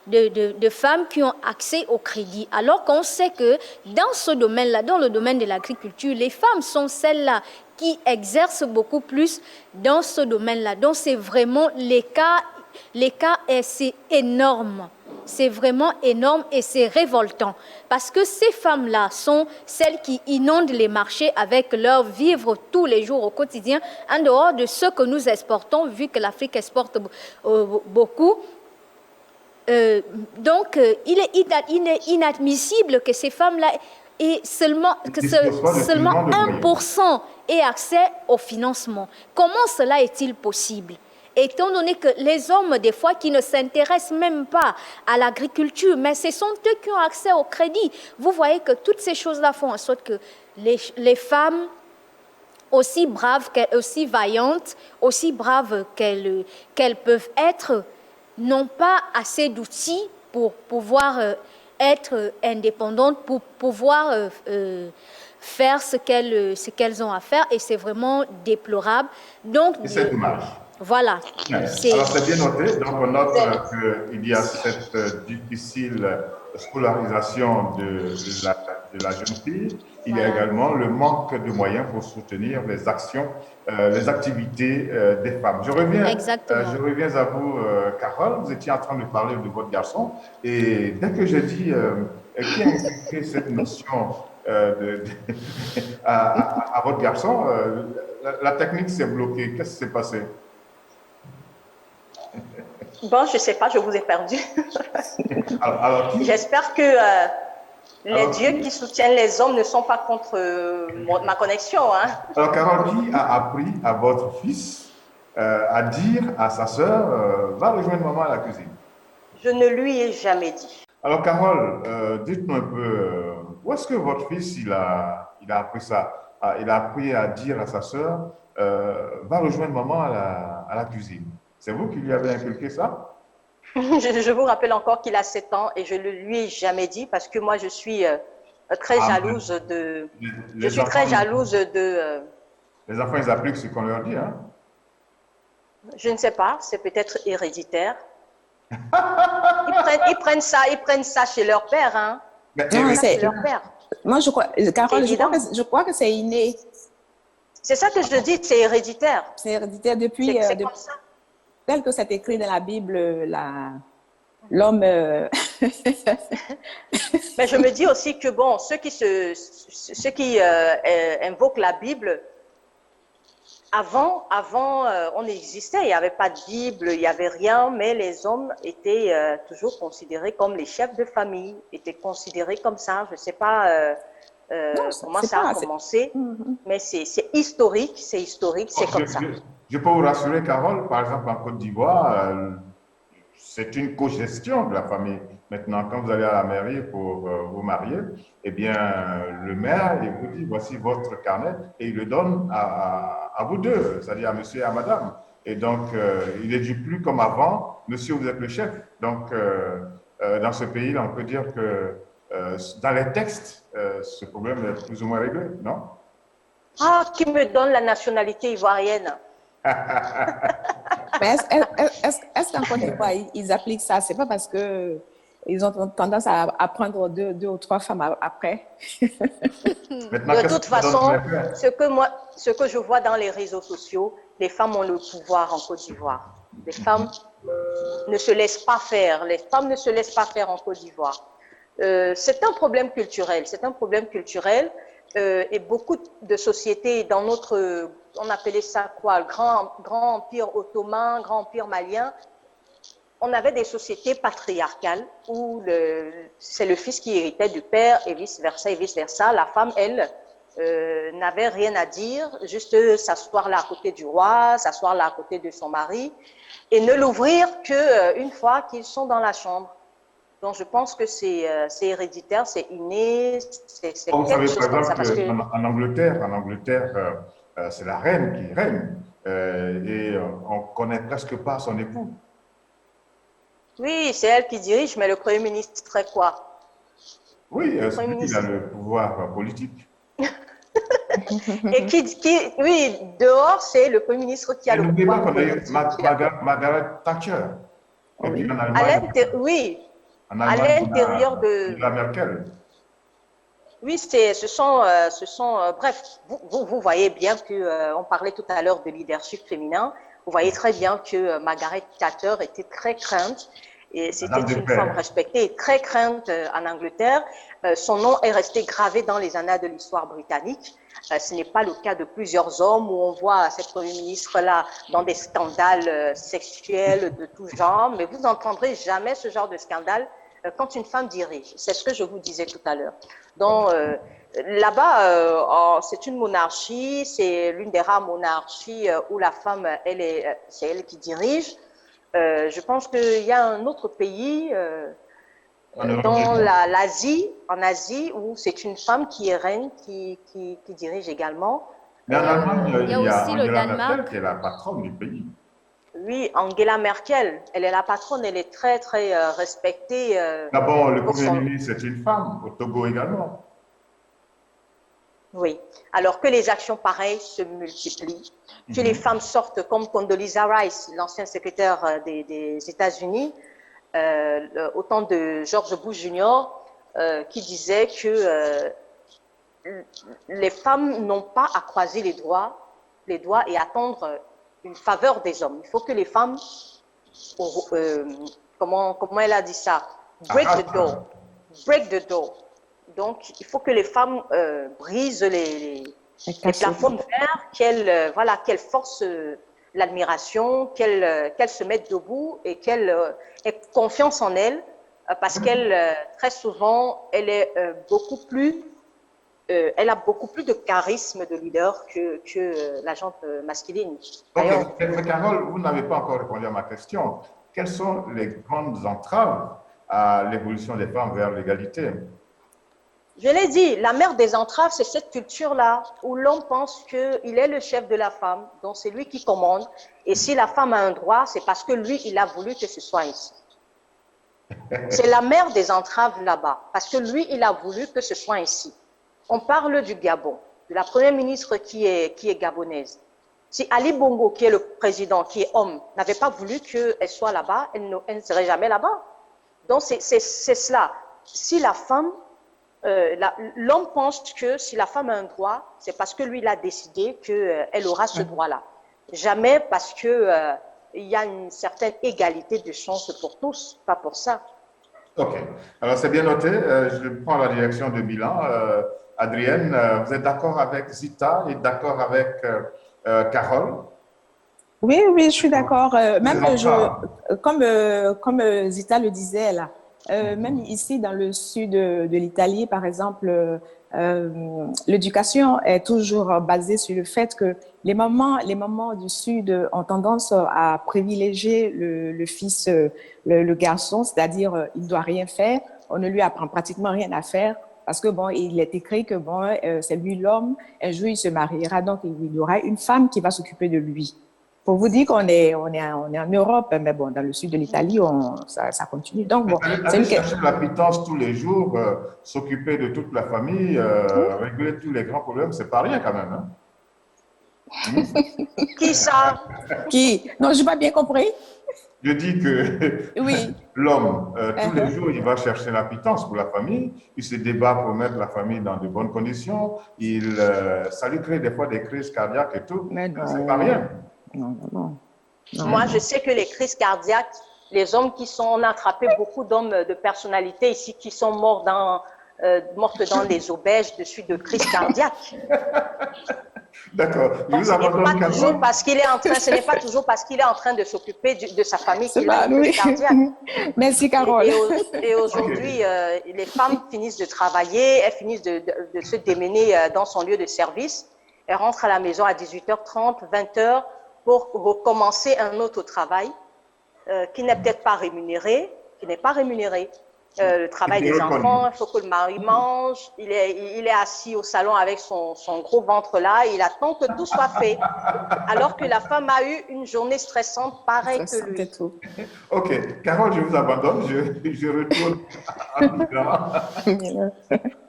[SPEAKER 3] de femmes qui ont accès au crédit. Alors qu'on sait que dans ce domaine-là, dans le domaine de l'agriculture, les femmes sont celles-là qui exercent beaucoup plus dans ce domaine-là. Donc c'est vraiment l'écart c'est énorme. C'est vraiment énorme et c'est révoltant parce que ces femmes-là sont celles qui inondent les marchés avec leur vivre tous les jours au quotidien, en dehors de ce que nous exportons, vu que l'Afrique exporte beaucoup. Donc, il est inadmissible que ces femmes-là aient seulement 1% aient accès au financement. Comment cela est-il possible ? Étant donné que les hommes, des fois, qui ne s'intéressent même pas à l'agriculture, mais ce sont eux qui ont accès au crédit. Vous voyez que toutes ces choses-là font en sorte que les femmes, aussi braves, aussi vaillantes, aussi braves qu'elles peuvent être, n'ont pas assez d'outils pour pouvoir être indépendantes, pour pouvoir faire ce qu'elles ont à faire. Et c'est vraiment déplorable. Donc,
[SPEAKER 1] et c'est dommage.
[SPEAKER 3] Voilà.
[SPEAKER 1] Alors, c'est bien noté. Donc, on note qu'il y a cette difficile scolarisation de la jeune fille. Il y a également le manque de moyens pour soutenir les actions, les activités des femmes. Je reviens à vous, Carole. Vous étiez en train de parler de votre garçon. Et dès que j'ai dit qui a expliqué cette notion à votre garçon, la technique s'est bloquée. Qu'est-ce qui s'est passé?
[SPEAKER 4] Bon, je ne sais pas, je vous ai perdu. J'espère que les dieux qui soutiennent les hommes ne sont pas contre ma connexion. Hein.
[SPEAKER 1] Alors, Carole, qui a appris à votre fils à dire à sa sœur, va rejoindre maman à la cuisine?
[SPEAKER 4] Je ne lui ai jamais dit.
[SPEAKER 1] Alors, Carole, dites-nous un peu, où est-ce que votre fils il a appris ça? il a appris à dire à sa sœur, va rejoindre maman à la cuisine. C'est vous qui lui avez inculqué ça?
[SPEAKER 4] Je vous rappelle encore qu'il a 7 ans et je ne lui ai jamais dit parce que moi, je suis très jalouse de... Je suis très jalouse de...
[SPEAKER 1] Les enfants, ils appliquent ce qu'on leur dit, hein?
[SPEAKER 4] Je ne sais pas, c'est peut-être héréditaire. Ils prennent ça chez leur père, hein.
[SPEAKER 1] Mais
[SPEAKER 2] Non,
[SPEAKER 4] Chez leur père.
[SPEAKER 2] moi, je crois, Carole,
[SPEAKER 4] évident.
[SPEAKER 2] je crois que c'est inné.
[SPEAKER 4] C'est ça que je dis, c'est héréditaire.
[SPEAKER 2] C'est héréditaire depuis,
[SPEAKER 4] C'est comme ça.
[SPEAKER 2] tel que c'est écrit dans la Bible, l'homme.
[SPEAKER 4] Mais je me dis aussi que bon, ceux qui invoquent la Bible, avant, on existait, il n'y avait pas de Bible, il n'y avait rien, mais les hommes étaient toujours considérés comme les chefs de famille, étaient considérés comme ça. Je ne sais pas
[SPEAKER 2] Non,
[SPEAKER 4] comment
[SPEAKER 2] c'est
[SPEAKER 4] ça
[SPEAKER 2] pas-
[SPEAKER 4] a commencé, mais c'est historique, c'est comme ça.
[SPEAKER 1] Je peux vous rassurer, Carole, par exemple, en Côte d'Ivoire, c'est une cogestion de la famille. Maintenant, quand vous allez à la mairie pour vous marier, eh bien, le maire, il vous dit, voici votre carnet, et il le donne à vous deux, c'est-à-dire à monsieur et à madame. Et donc, il n'est plus comme avant, monsieur, vous êtes le chef. Donc, dans ce pays-là, on peut dire que dans les textes, ce problème est plus ou moins réglé, non?
[SPEAKER 4] Ah, qui me donne la nationalité ivoirienne?
[SPEAKER 2] Mais est-ce qu'en Côte d'Ivoire, ils appliquent ça? C'est pas parce que ils ont tendance à prendre deux ou trois femmes après.
[SPEAKER 1] Maintenant,
[SPEAKER 4] De
[SPEAKER 1] qu'est-ce
[SPEAKER 4] toute
[SPEAKER 1] que ça donne
[SPEAKER 4] façon,
[SPEAKER 1] pour les frères?
[SPEAKER 4] ce que je vois dans les réseaux sociaux, les femmes ont le pouvoir en Côte d'Ivoire. Les femmes ne se laissent pas faire. Les femmes ne se laissent pas faire en Côte d'Ivoire. C'est un problème culturel. C'est un problème culturel. Et beaucoup de sociétés dans notre, on appelait ça quoi, grand empire ottoman, grand empire malien, on avait des sociétés patriarcales où c'est le fils qui héritait du père et vice-versa et vice-versa. La femme, elle, n'avait rien à dire, juste s'asseoir là à côté du roi, s'asseoir là à côté de son mari et ne l'ouvrir qu'une fois qu'ils sont dans la chambre. Donc, je pense que c'est héréditaire, c'est inné, c'est
[SPEAKER 1] Vous
[SPEAKER 4] quelque
[SPEAKER 1] savez,
[SPEAKER 4] chose
[SPEAKER 1] par
[SPEAKER 4] comme ça.
[SPEAKER 1] exemple,
[SPEAKER 4] Parce que,
[SPEAKER 1] en Angleterre, c'est la reine qui règne et on ne connaît presque pas son époux.
[SPEAKER 4] oui, c'est elle qui dirige, mais le Premier ministre est quoi?
[SPEAKER 1] Oui,
[SPEAKER 4] Le
[SPEAKER 1] c'est
[SPEAKER 4] Premier
[SPEAKER 1] lui qui a
[SPEAKER 4] ministre.
[SPEAKER 1] le pouvoir politique.
[SPEAKER 4] Et oui, dehors, c'est le Premier ministre qui a
[SPEAKER 1] Et
[SPEAKER 4] le
[SPEAKER 1] n'oubliez pas
[SPEAKER 4] pouvoir
[SPEAKER 1] qu'on a eu
[SPEAKER 4] politique.
[SPEAKER 1] Margaret Thatcher. Et puis en
[SPEAKER 4] À
[SPEAKER 1] Allemagne,
[SPEAKER 4] oui,
[SPEAKER 1] en
[SPEAKER 4] à
[SPEAKER 1] Allemagne, on
[SPEAKER 4] l'intérieur
[SPEAKER 1] a
[SPEAKER 4] de...
[SPEAKER 1] Angela Merkel.
[SPEAKER 4] Oui, bref, vous voyez bien que, on parlait tout à l'heure de leadership féminin, vous voyez très bien que Margaret Thatcher était très crainte et c'était
[SPEAKER 1] Madame de
[SPEAKER 4] une femme
[SPEAKER 1] fer.
[SPEAKER 4] respectée et très crainte en Angleterre. Son nom est resté gravé dans les annales de l'histoire britannique. Ce n'est pas le cas de plusieurs hommes où on voit cette Premier ministre-là dans des scandales sexuels de tout genre, mais vous n'entendrez jamais ce genre de scandale quand une femme dirige. C'est ce que je vous disais tout à l'heure. Donc, là-bas, c'est une monarchie, c'est l'une des rares monarchies où la femme, c'est elle qui dirige. Je pense qu'il y a un autre pays
[SPEAKER 1] En Europe du
[SPEAKER 4] dans
[SPEAKER 1] Nord.
[SPEAKER 4] en Asie, où c'est une femme qui est reine, qui dirige également.
[SPEAKER 1] Mais en Allemagne,
[SPEAKER 3] il y a
[SPEAKER 1] il y a
[SPEAKER 3] aussi le
[SPEAKER 1] Angela
[SPEAKER 3] Danemark.
[SPEAKER 1] Merkel qui est la patronne du pays.
[SPEAKER 4] Oui, Angela Merkel, elle est la patronne, elle est très, très respectée.
[SPEAKER 1] D'abord, le
[SPEAKER 4] Pour
[SPEAKER 1] Premier
[SPEAKER 4] son-
[SPEAKER 1] ministre est une femme, au Togo également.
[SPEAKER 4] Oui, alors que les actions pareilles se multiplient, que les femmes sortent comme Condoleezza Rice, l'ancienne secrétaire des États-Unis, au temps de George Bush Jr., qui disait que les femmes n'ont pas à croiser les doigts et attendre une faveur des hommes. Il faut que les femmes, comment elle a dit ça? Break the door. Break the door. Donc, il faut que les femmes brisent les plafonds de verre, qu'elles forcent l'admiration, qu'elles se mettent debout et qu'elles aient confiance en elles, parce qu'elle, très souvent, elle est elle a beaucoup plus de charisme de leader que la gente masculine. D'ailleurs,
[SPEAKER 1] Ok, mais Carole, vous n'avez pas encore répondu à ma question. Quelles sont les grandes entraves à l'évolution des femmes vers l'égalité?
[SPEAKER 4] Je l'ai dit, la mère des entraves, c'est cette culture-là où l'homme pense qu'il est le chef de la femme, donc c'est lui qui commande. Et si la femme a un droit, c'est parce que lui, il a voulu que ce soit ainsi. C'est la mère des entraves là-bas, parce que lui, il a voulu que ce soit ainsi. On parle du Gabon, de la première ministre qui est gabonaise. Si Ali Bongo, qui est le président, qui est homme, n'avait pas voulu qu'elle soit là-bas, elle ne serait jamais là-bas. Donc, c'est cela. Si la femme, l'homme pense que si la femme a un droit, c'est parce que lui, il a décidé qu'elle aura ce droit-là. Jamais parce que il y a une certaine égalité de chance pour tous, pas pour ça.
[SPEAKER 1] OK. Alors, c'est bien noté. Je prends la direction de bilan. Adrienne, vous êtes d'accord avec Zita et d'accord avec Carole?
[SPEAKER 2] Oui, oui, je suis d'accord. Même comme Zita le disait là, même ici dans le sud de l'Italie, par exemple, l'éducation est toujours basée sur le fait que les mamans du sud ont tendance à privilégier le fils, le garçon, c'est-à-dire il ne doit rien faire, on ne lui apprend pratiquement rien à faire. Parce que bon, il est écrit que bon, c'est lui l'homme, un jour il se mariera, donc il y aura une femme qui va s'occuper de lui. Pour vous dire qu'on est en Europe, mais bon, dans le sud de l'Italie, ça continue. Donc bon,
[SPEAKER 1] aller chercher la pitance tous les jours, s'occuper de toute la famille, régler tous les grands problèmes, c'est pas rien quand même. Hein?
[SPEAKER 4] Qui ça?
[SPEAKER 2] Qui? Non, je n'ai pas bien compris.
[SPEAKER 1] Je dis que
[SPEAKER 2] oui.
[SPEAKER 1] l'homme, tous les jours, il va chercher la pitance pour la famille, il se débat pour mettre la famille dans de bonnes conditions, ça lui crée des fois des crises cardiaques et tout, c'est pas rien.
[SPEAKER 2] Non.
[SPEAKER 4] Moi, je sais que les crises cardiaques, les hommes on a attrapé beaucoup d'hommes de personnalité ici qui sont mortes dans les auberges de suite de crises cardiaques.
[SPEAKER 1] D'accord.
[SPEAKER 4] Ce n'est pas toujours parce qu'il est en train de s'occuper de sa famille qu'il a une crise cardiaque.
[SPEAKER 2] Merci, Carole.
[SPEAKER 4] Et aujourd'hui, les femmes finissent de travailler, elles finissent de se démener dans son lieu de service. Elles rentrent à la maison à 18h30, 20h pour recommencer un autre travail qui n'est peut-être pas rémunéré, le travail des enfants, il faut que le mari mange, il est assis au salon avec son gros ventre là, il attend que tout soit fait, alors que la femme a eu une journée stressante pareille que lui.
[SPEAKER 1] Ok, Carole, je vous abandonne, je retourne à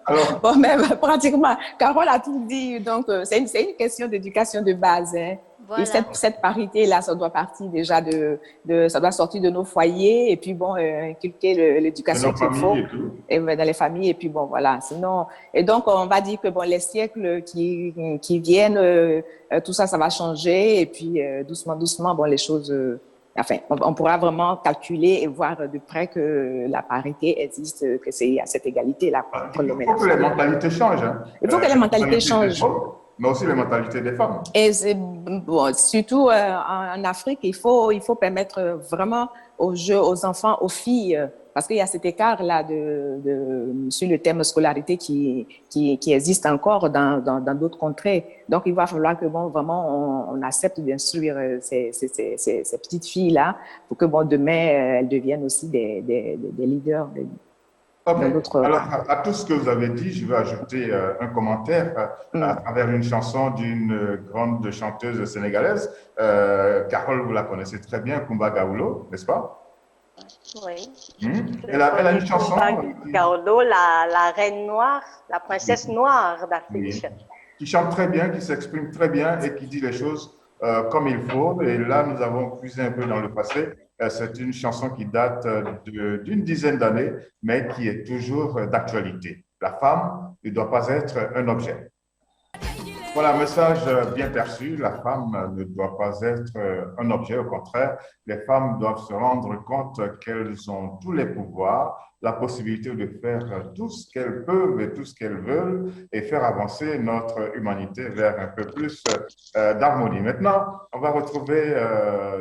[SPEAKER 2] alors, bon, même pratiquement, Carole a tout dit, donc c'est une question d'éducation de base. Hein. Voilà. Et cette parité-là, ça doit partir déjà ça doit sortir de nos foyers et puis bon, inculquer l'éducation qu'il faut et dans les familles et puis bon, voilà. Sinon, et donc on va dire que bon, les siècles qui viennent, tout ça va changer et puis doucement, bon, les choses, enfin, on pourra vraiment calculer et voir de près que la parité existe, que c'est à cette égalité-là entre l'homme et la femme.
[SPEAKER 1] Il faut que les mentalités changent. Hein.
[SPEAKER 2] Il faut que les mentalités changent.
[SPEAKER 1] Mais aussi les mentalités des femmes.
[SPEAKER 2] Et bon, surtout en Afrique, il faut permettre vraiment aux enfants, aux filles, parce qu'il y a cet écart-là sur le thème scolarité qui existe encore dans d'autres contrées. Donc, il va falloir que bon, vraiment on accepte d'instruire ces petites filles-là pour que bon, demain, elles deviennent aussi des leaders.
[SPEAKER 1] Okay. Alors, à tout ce que vous avez dit, je vais ajouter un commentaire à travers une chanson d'une grande chanteuse sénégalaise. Carole, vous la connaissez très bien, Kumba Gawlo, n'est-ce pas?
[SPEAKER 4] Oui.
[SPEAKER 1] Elle a une chanson.
[SPEAKER 4] Gawlo, la reine noire, la princesse noire d'Afrique.
[SPEAKER 1] Oui. Qui chante très bien, qui s'exprime très bien et qui dit les choses comme il faut. Et là, nous avons puisé un peu dans le passé. C'est une chanson qui date d'une dizaine d'années, mais qui est toujours d'actualité. La femme ne doit pas être un objet. Voilà, message bien perçu. La femme ne doit pas être un objet. Au contraire, les femmes doivent se rendre compte qu'elles ont tous les pouvoirs, la possibilité de faire tout ce qu'elles peuvent et tout ce qu'elles veulent et faire avancer notre humanité vers un peu plus d'harmonie. Maintenant, on va retrouver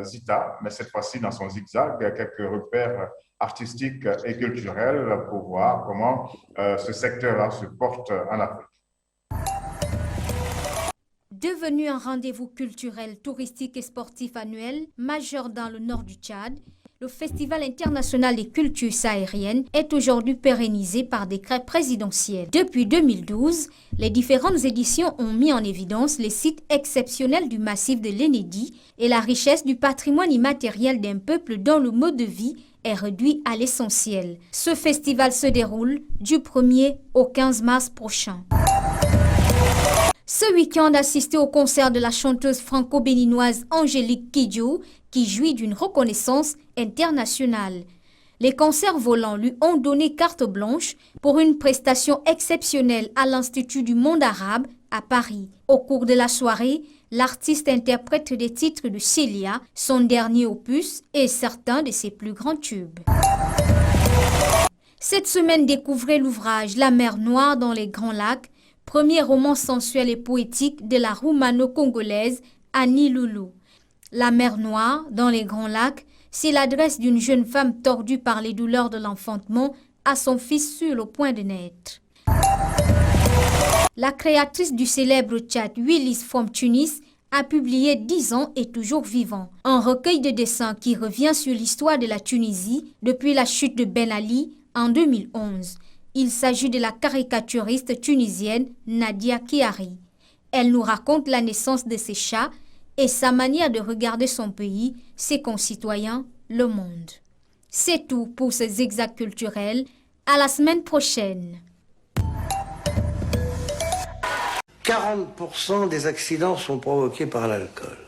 [SPEAKER 1] Zita, mais cette fois-ci dans son zigzag, quelques repères artistiques et culturels pour voir comment ce secteur-là se porte en Afrique.
[SPEAKER 3] Devenu un rendez-vous culturel, touristique et sportif annuel majeur dans le nord du Tchad, Le Festival international des cultures sahariennes est aujourd'hui pérennisé par décret présidentiel. Depuis 2012, les différentes éditions ont mis en évidence les sites exceptionnels du massif de l'Enedi et la richesse du patrimoine immatériel d'un peuple dont le mode de vie est réduit à l'essentiel. Ce festival se déroule du 1er au 15 mars prochain. Ce week-end, assisté au concert de la chanteuse franco-béninoise Angélique Kidjo, qui jouit d'une reconnaissance internationale. Les concerts volants lui ont donné carte blanche pour une prestation exceptionnelle à l'Institut du monde arabe à Paris. Au cours de la soirée, l'artiste interprète des titres de Célia, son dernier opus et certains de ses plus grands tubes. Cette semaine, découvrez l'ouvrage La mer Noire dans les Grands Lacs, premier roman sensuel et poétique de la roumano-congolaise Annie Loulou. La mer Noire dans les Grands Lacs, c'est l'adresse d'une jeune femme tordue par les douleurs de l'enfantement à son fils sur le point de naître. La créatrice du célèbre chat Willis from Tunis a publié 10 ans et toujours vivant, un recueil de dessins qui revient sur l'histoire de la Tunisie depuis la chute de Ben Ali en 2011. Il s'agit de la caricaturiste tunisienne Nadia Kiari. Elle nous raconte la naissance de ses chats et sa manière de regarder son pays, ses concitoyens, le monde. C'est tout pour ces zigzags culturels. À la semaine prochaine.
[SPEAKER 5] 40% des accidents sont provoqués par l'alcool.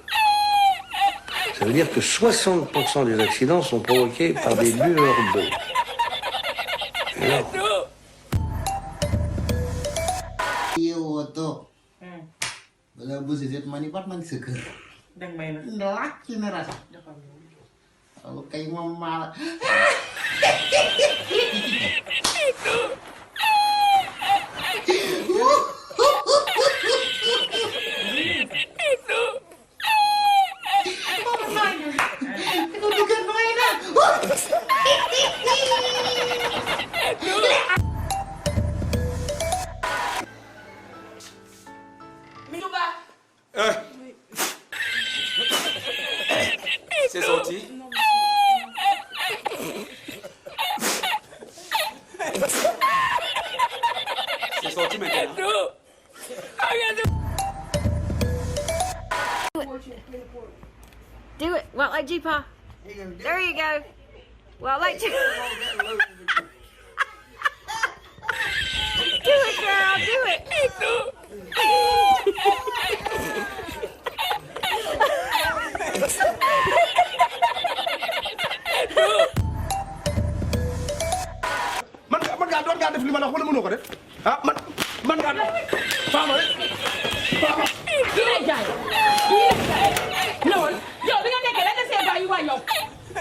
[SPEAKER 5] Ça veut dire que 60% des accidents sont provoqués par des buveurs d'eau.
[SPEAKER 6] Wala bu zit manipat man seker. Dang may na. Ngelak ci na rasa. Kalau kay mama.
[SPEAKER 7] C'est sorti. C'est sorti maintenant.
[SPEAKER 8] Do it. Walk like G-Pa. There you go. Walk like G-Pa. Do it, girl. Do it.
[SPEAKER 7] man ngaa def li ma la wax wala mënoo ko def ah man ngaa def faama rek faama
[SPEAKER 9] ñëwal yow bi nga nekkee rek la see bàyyi waay yow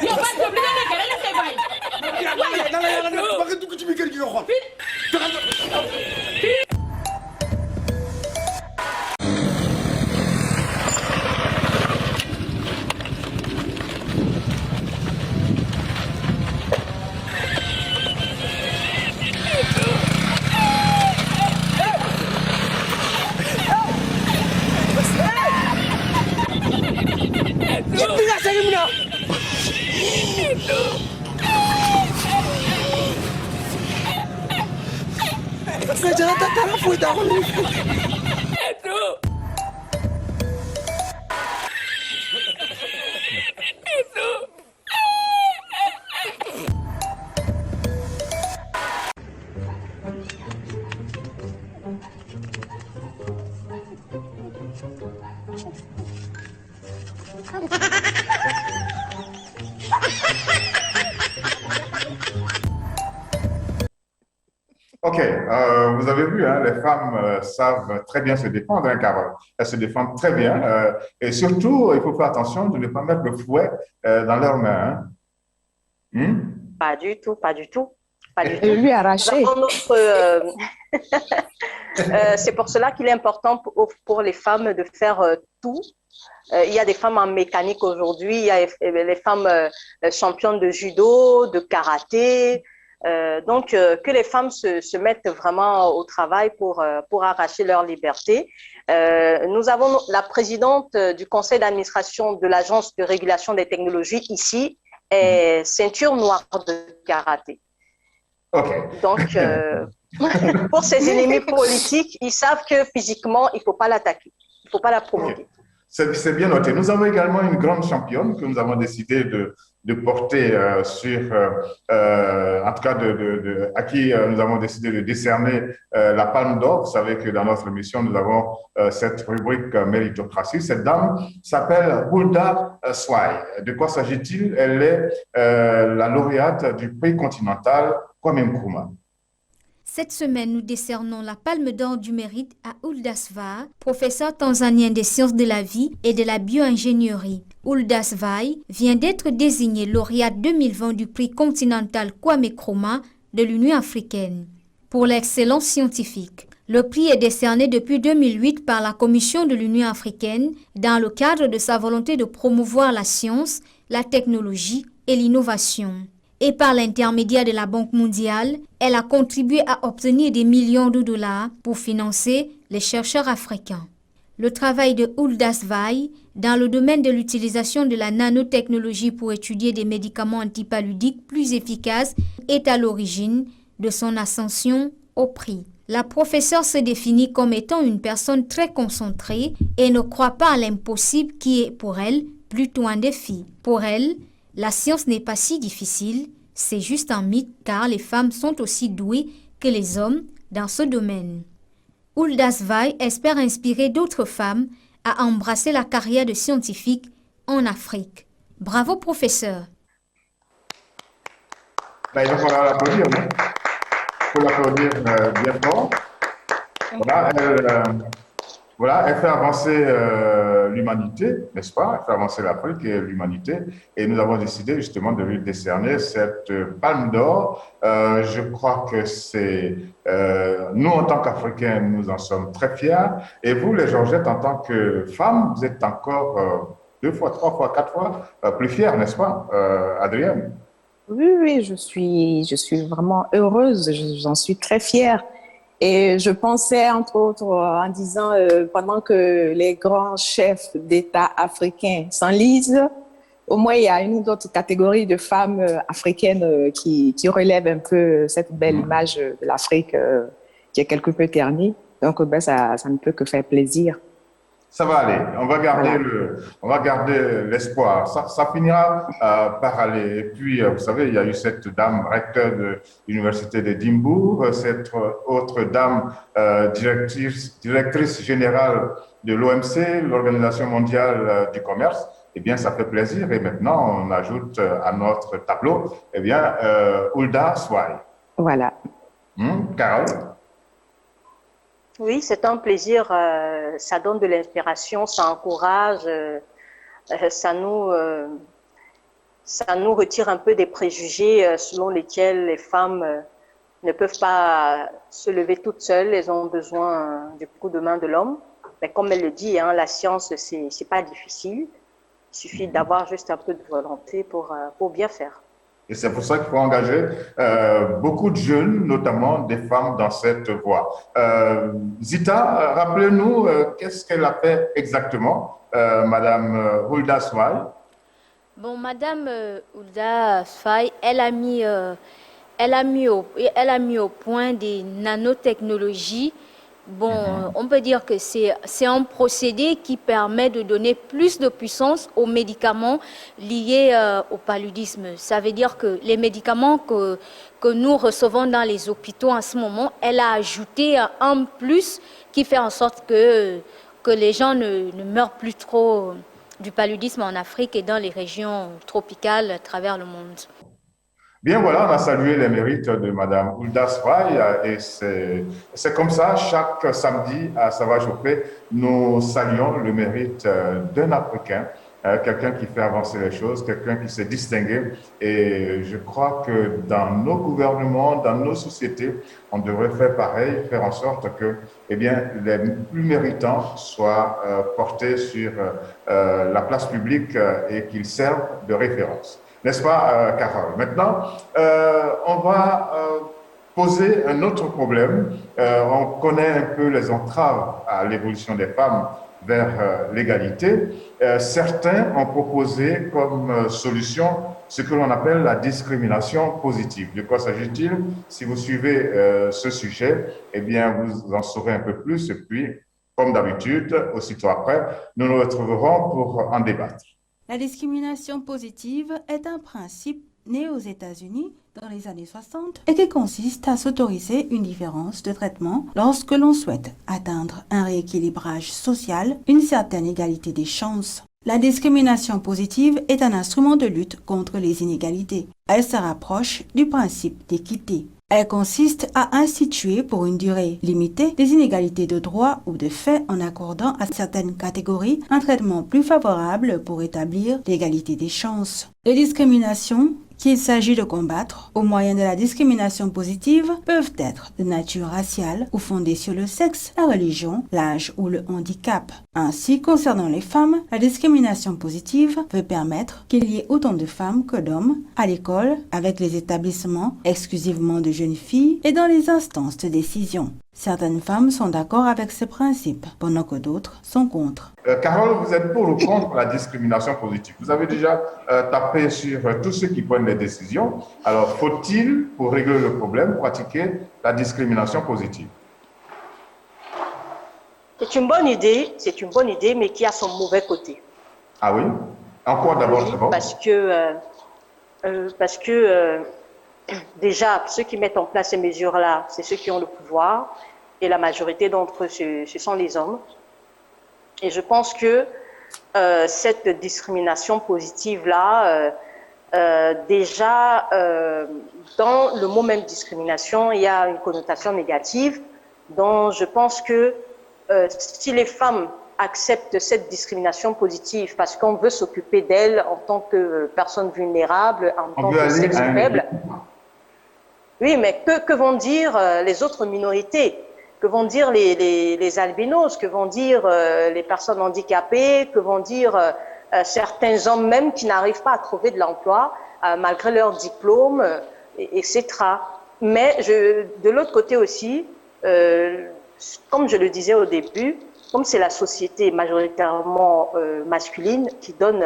[SPEAKER 9] yow ban job li nga nekkee rek la see bàyyi
[SPEAKER 7] nan la yàlla def ba nga dugg ci biir kër gi nga xool
[SPEAKER 1] OK, vous avez vu, hein, les femmes savent très bien se défendre, hein, car elles se défendent très bien. Et surtout, il faut faire attention de ne pas mettre le fouet dans leurs mains. Hein.
[SPEAKER 4] Pas du tout, pas du tout. Pas du
[SPEAKER 2] Et
[SPEAKER 4] tout.
[SPEAKER 2] lui arracher.
[SPEAKER 4] C'est pour cela qu'il est important pour les femmes de faire tout. Il y a des femmes en mécanique aujourd'hui, il y a les femmes championnes de judo, de karaté. Donc, que les femmes se mettent vraiment au travail pour arracher leur liberté. Nous avons la présidente du conseil d'administration de l'Agence de régulation des technologies ici. est ceinture noire de karaté.
[SPEAKER 1] OK.
[SPEAKER 4] Donc, pour ses ennemis politiques, ils savent que physiquement, il ne faut pas l'attaquer, il ne faut pas la provoquer.
[SPEAKER 1] OK. C'est bien noté. Nous avons également une grande championne que nous avons décidé de porter en tout cas à qui nous avons décidé de décerner la Palme d'Or. Vous savez que dans notre émission, nous avons cette rubrique méritocratie. Cette dame s'appelle Hulda Swai. De quoi s'agit-il? Elle est la lauréate du prix continental Kwame Nkrumah.
[SPEAKER 3] Cette semaine, nous décernons la Palme d'Or du mérite à Hulda Swai, professeur tanzanien des sciences de la vie et de la bio-ingénierie. Hulda Swai vient d'être désignée lauréate 2020 du prix continental Kwame Nkrumah de l'Union africaine pour l'excellence scientifique. Le prix est décerné depuis 2008 par la Commission de l'Union africaine dans le cadre de sa volonté de promouvoir la science, la technologie et l'innovation. Et par l'intermédiaire de la Banque mondiale, elle a contribué à obtenir des millions de dollars pour financer les chercheurs africains. Le travail de Hulda Swai dans le domaine de l'utilisation de la nanotechnologie pour étudier des médicaments antipaludiques plus efficaces est à l'origine de son ascension au prix. La professeure se définit comme étant une personne très concentrée et ne croit pas à l'impossible qui est pour elle plutôt un défi. Pour elle, la science n'est pas si difficile, c'est juste un mythe car les femmes sont aussi douées que les hommes dans ce domaine. Hulda Swai espère inspirer d'autres femmes à embrasser la carrière de scientifique en Afrique. Bravo, professeur.
[SPEAKER 1] Il va falloir l'applaudir, non? Il faut l'applaudir bien fort. Voilà, elle fait avancer l'humanité, n'est-ce pas? Elle fait avancer l'Afrique et l'humanité. Et nous avons décidé justement de lui décerner cette Palme d'Or. Je crois que c'est... nous, en tant qu'Africains, nous en sommes très fiers. Et vous, les Georgettes, en tant que femme, vous êtes encore 2 fois, 3 fois, 4 fois plus fiers, n'est-ce pas, Adrienne?
[SPEAKER 2] Oui, je suis vraiment heureuse, j'en suis très fière. Et je pensais, entre autres, en disant, pendant que les grands chefs d'État africains s'enlisent, au moins il y a une ou d'autres catégories de femmes africaines qui relèvent un peu cette belle image de l'Afrique qui est quelque peu ternie. Donc, ça ne peut que faire plaisir.
[SPEAKER 1] Ça va aller. On va garder l'espoir. Ça finira par aller. Et puis, vous savez, il y a eu cette dame recteur de l'université d'Édimbourg, cette autre dame directrice générale de l'OMC, l'Organisation mondiale du commerce. Eh bien, ça fait plaisir. Et maintenant, on ajoute à notre tableau, eh bien, Hulda Swai.
[SPEAKER 2] Voilà.
[SPEAKER 1] Carole?
[SPEAKER 4] Oui, c'est un plaisir, ça donne de l'inspiration, ça encourage, ça nous retire un peu des préjugés selon lesquels les femmes ne peuvent pas se lever toutes seules, elles ont besoin du coup de main de l'homme. Mais comme elle le dit, hein, la science, c'est pas difficile, il suffit d'avoir juste un peu de volonté pour bien faire.
[SPEAKER 1] Et c'est pour ça qu'il faut engager beaucoup de jeunes, notamment des femmes, dans cette voie. Zita, rappelez-nous qu'est-ce qu'elle a fait exactement, Madame Hulda Swai.
[SPEAKER 3] Bon, Madame Hulda Swai, elle a mis au point des nanotechnologies. Bon, on peut dire que c'est un procédé qui permet de donner plus de puissance aux médicaments liés au paludisme. Ça veut dire que les médicaments que nous recevons dans les hôpitaux en ce moment, elle a ajouté un plus qui fait en sorte que les gens ne meurent plus trop du paludisme en Afrique et dans les régions tropicales à travers le monde.
[SPEAKER 1] Bien, voilà, on a salué les mérites de Madame Hulda Swai et c'est comme ça, chaque samedi à Savage Opé, nous saluons le mérite d'un Africain, quelqu'un qui fait avancer les choses, quelqu'un qui s'est distingué. Et je crois que dans nos gouvernements, dans nos sociétés, on devrait faire pareil, faire en sorte que eh bien, les plus méritants soient portés sur la place publique et qu'ils servent de référence. N'est-ce pas, Carole? Maintenant, on va poser un autre problème. On connaît un peu les entraves à l'évolution des femmes vers l'égalité. Certains ont proposé comme solution ce que l'on appelle la discrimination positive. De quoi s'agit-il? Si vous suivez ce sujet, eh bien, vous en saurez un peu plus. Et puis, comme d'habitude, aussitôt après, nous nous retrouverons pour en débattre.
[SPEAKER 10] La discrimination positive est un principe né aux États-Unis dans les années 60 et qui consiste à s'autoriser une différence de traitement lorsque l'on souhaite atteindre un rééquilibrage social, une certaine égalité des chances. La discrimination positive est un instrument de lutte contre les inégalités. Elle se rapproche du principe d'équité. Elle consiste à instituer pour une durée limitée des inégalités de droit ou de fait en accordant à certaines catégories un traitement plus favorable pour établir l'égalité des chances. Les discriminations qu'il s'agit de combattre au moyen de la discrimination positive peuvent être de nature raciale ou fondées sur le sexe, la religion, l'âge ou le handicap. Ainsi, concernant les femmes, la discrimination positive veut permettre qu'il y ait autant de femmes que d'hommes à l'école, avec les établissements exclusivement de jeunes filles et dans les instances de décision. Certaines femmes sont d'accord avec ce principe, pendant que d'autres sont contre.
[SPEAKER 1] Carole, vous êtes pour ou contre la discrimination positive? Vous avez déjà tapé sur tous ceux qui prennent les décisions. Alors, faut-il, pour régler le problème, pratiquer la discrimination positive?
[SPEAKER 4] C'est une bonne idée, mais qui a son mauvais côté.
[SPEAKER 1] Ah oui? En quoi d'abord?
[SPEAKER 4] Oui, parce que déjà, ceux qui mettent en place ces mesures-là, c'est ceux qui ont le pouvoir, et la majorité d'entre eux, ce sont les hommes. Et je pense que cette discrimination positive-là, déjà, dans le mot même discrimination, il y a une connotation négative, dont je pense que si les femmes acceptent cette discrimination positive parce qu'on veut s'occuper d'elles en tant que personnes vulnérables, en tant que sexe faible, oui, mais que vont dire les autres minorités? Que vont dire les albinos? Que vont dire les personnes handicapées? Que vont dire certains hommes même qui n'arrivent pas à trouver de l'emploi malgré leur diplôme, etc. Mais de l'autre côté aussi, comme je le disais au début, comme c'est la société majoritairement masculine qui donne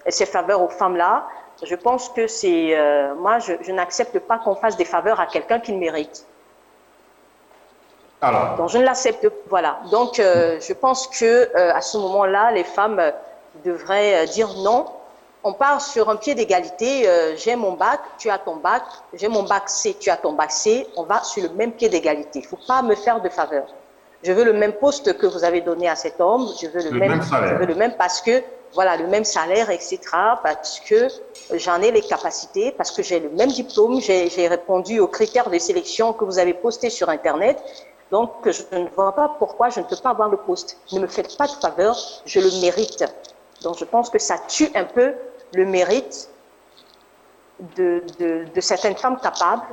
[SPEAKER 4] ces faveurs aux femmes-là, je pense que c'est... moi, je n'accepte pas qu'on fasse des faveurs à quelqu'un qui le mérite.
[SPEAKER 1] Alors.
[SPEAKER 4] Donc, je ne l'accepte pas. Voilà. Donc, je pense que à ce moment-là, les femmes devraient dire non. On part sur un pied d'égalité. J'ai mon bac, tu as ton bac. J'ai mon bac C, tu as ton bac C. On va sur le même pied d'égalité. Il ne faut pas me faire de faveur. Je veux le même poste que vous avez donné à cet homme. Je veux le même salaire. Je veux le même parce que, voilà, le même salaire, etc. Parce que j'en ai les capacités, parce que j'ai le même diplôme. J'ai répondu aux critères de sélection que vous avez postés sur Internet. Donc, je ne vois pas pourquoi je ne peux pas avoir le poste. Ne me faites pas de faveur, je le mérite. Donc, je pense que ça tue un peu le mérite de certaines femmes capables,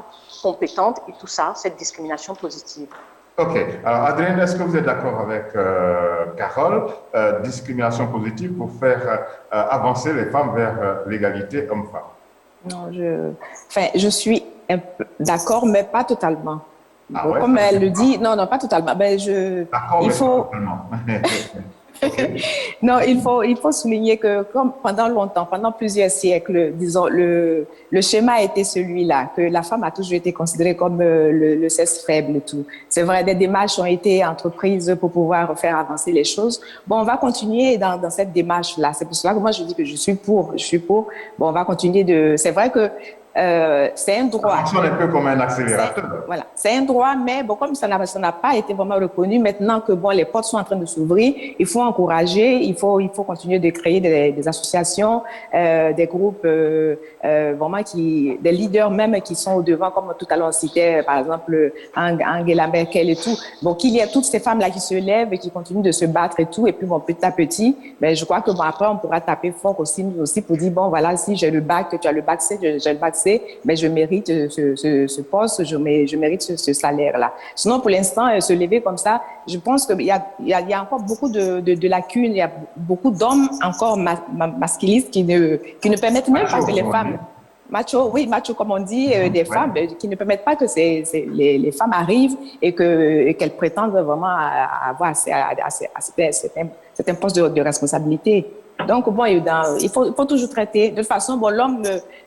[SPEAKER 4] compétentes et tout ça, cette discrimination positive.
[SPEAKER 1] OK. Alors, Adrienne, est-ce que vous êtes d'accord avec Carole, discrimination positive pour faire avancer les femmes vers l'égalité homme-femme?
[SPEAKER 2] Non, je suis un peu d'accord, mais pas totalement.
[SPEAKER 1] Ah
[SPEAKER 2] bon,
[SPEAKER 1] ouais,
[SPEAKER 2] comme elle le dit, non, pas totalement. Ben,
[SPEAKER 1] d'accord,
[SPEAKER 2] il faut...
[SPEAKER 1] pas totalement.
[SPEAKER 2] Non, il faut souligner que comme pendant longtemps, pendant plusieurs siècles, disons, le schéma a été celui-là, que la femme a toujours été considérée comme le sexe faible et tout. C'est vrai, des démarches ont été entreprises pour pouvoir faire avancer les choses. Bon, on va continuer dans cette démarche-là. C'est pour cela que moi, je dis que je suis pour. Bon, on va continuer c'est vrai que c'est un droit.
[SPEAKER 1] Ça fonctionne un peu comme un accélérateur.
[SPEAKER 2] Voilà, c'est un droit, mais bon, comme ça n'a pas été vraiment reconnu, maintenant que bon, les portes sont en train de s'ouvrir, il faut encourager, il faut continuer de créer des associations, des groupes, vraiment des leaders même qui sont au devant, comme tout à l'heure on citait, par exemple, Angela Merkel et tout. Bon, qu'il y ait toutes ces femmes-là qui se lèvent et qui continuent de se battre et tout, et puis bon, petit à petit, mais je crois que bon, après, on pourra taper fort aussi, nous aussi, pour dire, bon, voilà, si j'ai le bac, tu as le bac C, j'ai le bac C, mais je mérite ce poste, je mérite ce salaire-là. Sinon, pour l'instant, se lever comme ça, je pense qu'il y a encore beaucoup de lacunes, il y a beaucoup d'hommes encore masculinistes qui ne permettent même pas que les femmes... Macho, comme on dit, des femmes qui ne permettent pas que les femmes arrivent et qu'elles prétendent vraiment avoir assez à certains postes de responsabilité. Donc, bon, il faut toujours traiter. De toute façon, bon, l'homme,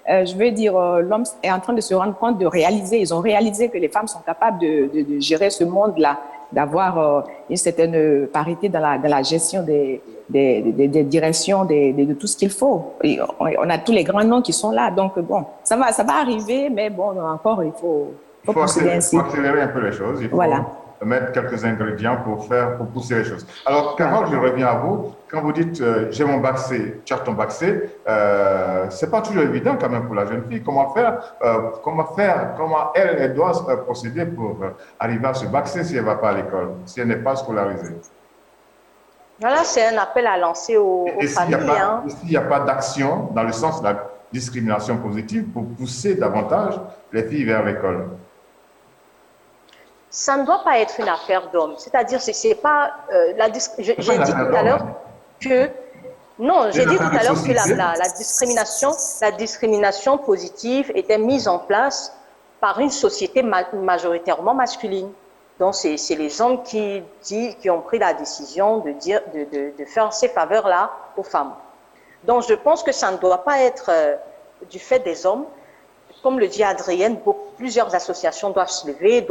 [SPEAKER 2] je veux dire, l'homme est en train de se rendre compte, ils ont réalisé que les femmes sont capables de gérer ce monde-là, d'avoir une certaine parité dans la gestion des directions, de tout ce qu'il faut. Et on a tous les grands noms qui sont là. Donc, bon, ça va arriver, mais bon, encore, il faut
[SPEAKER 1] accélérer un peu les choses. Il faut mettre quelques ingrédients pour pousser les choses. Alors, Carole, je reviens à vous. Quand vous dites j'ai mon bac C, tu as ton bac C, c'est pas toujours évident quand même pour la jeune fille. Comment elle doit procéder pour arriver à ce bac C si elle ne va pas à l'école, si elle n'est pas scolarisée?
[SPEAKER 4] Voilà, c'est un appel à lancer aux familles.
[SPEAKER 1] S'il n'y a pas d'action dans le sens de la discrimination positive pour pousser davantage les filles vers l'école?
[SPEAKER 4] Ça ne doit pas être une affaire d'homme. C'est-à-dire, c'est pas j'ai dit tout à l'heure que j'ai dit tout à l'heure que la discrimination positive était mise en place par une société majoritairement masculine. Donc, c'est les hommes qui ont pris la décision de faire ces faveurs-là aux femmes. Donc, je pense que ça ne doit pas être du fait des hommes. Comme le dit Adrienne, plusieurs associations doivent se lever,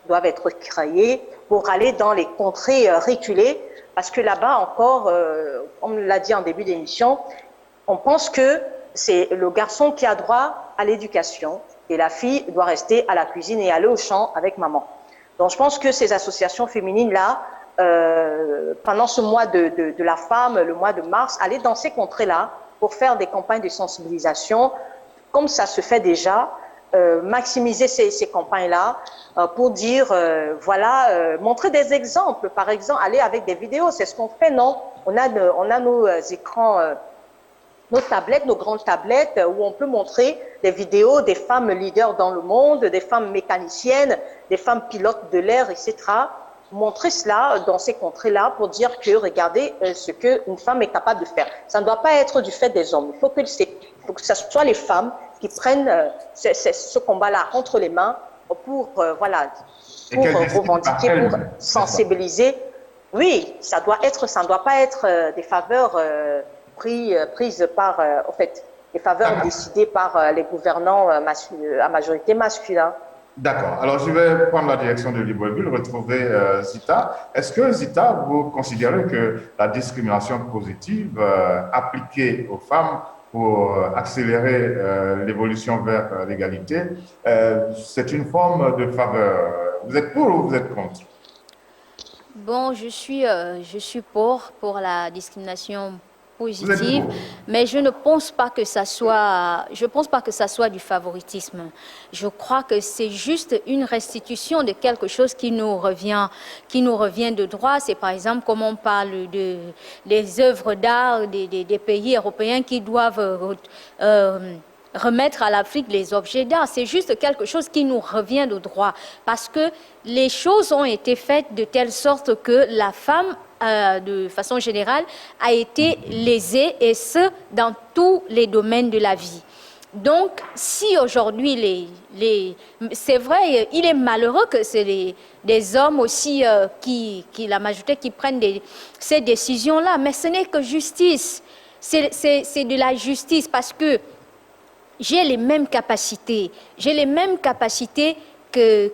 [SPEAKER 4] doivent être créées pour aller dans les contrées reculées, parce que là-bas encore, on l'a dit en début d'émission, on pense que c'est le garçon qui a droit à l'éducation et la fille doit rester à la cuisine et aller au champ avec maman. Donc je pense que ces associations féminines-là, pendant ce mois de la femme, le mois de mars, aller dans ces contrées-là pour faire des campagnes de sensibilisation, comme ça se fait déjà, maximiser ces campagnes-là pour dire, montrer des exemples, par exemple, aller avec des vidéos, c'est ce qu'on fait, non? On a nos écrans, nos tablettes, nos grandes tablettes, où on peut montrer des vidéos des femmes leaders dans le monde, des femmes mécaniciennes, des femmes pilotes de l'air, etc. Montrer cela dans ces contrées-là pour dire que, regardez ce qu'une femme est capable de faire. Ça ne doit pas être du fait des hommes. Il faut que ce soit les femmes qui prennent ce combat-là entre les mains pour revendiquer, pour sensibiliser. Oui, ça ne doit pas être des faveurs prises par, des faveurs décidées par les gouvernants à majorité masculin.
[SPEAKER 1] D'accord. Alors, je vais prendre la direction de Libreville, retrouver Zita. Est-ce que, Zita, vous considérez que la discrimination positive appliquée aux femmes pour accélérer l'évolution vers l'égalité, c'est une forme de faveur? Vous êtes pour ou vous êtes contre?
[SPEAKER 3] Bon, je suis pour la discrimination positive, mais je ne pense pas que ça soit, du favoritisme. Je crois que c'est juste une restitution de quelque chose qui nous revient de droit. C'est par exemple comme on parle des œuvres d'art des pays européens qui doivent remettre à l'Afrique les objets d'art. C'est juste quelque chose qui nous revient de droit parce que les choses ont été faites de telle sorte que la femme, de façon générale, a été lésée, et ce, dans tous les domaines de la vie. Donc, si aujourd'hui, c'est vrai, il est malheureux que c'est des hommes aussi, la majorité, qui prennent ces décisions-là, mais ce n'est que justice. C'est de la justice parce que j'ai les mêmes capacités. J'ai les mêmes capacités que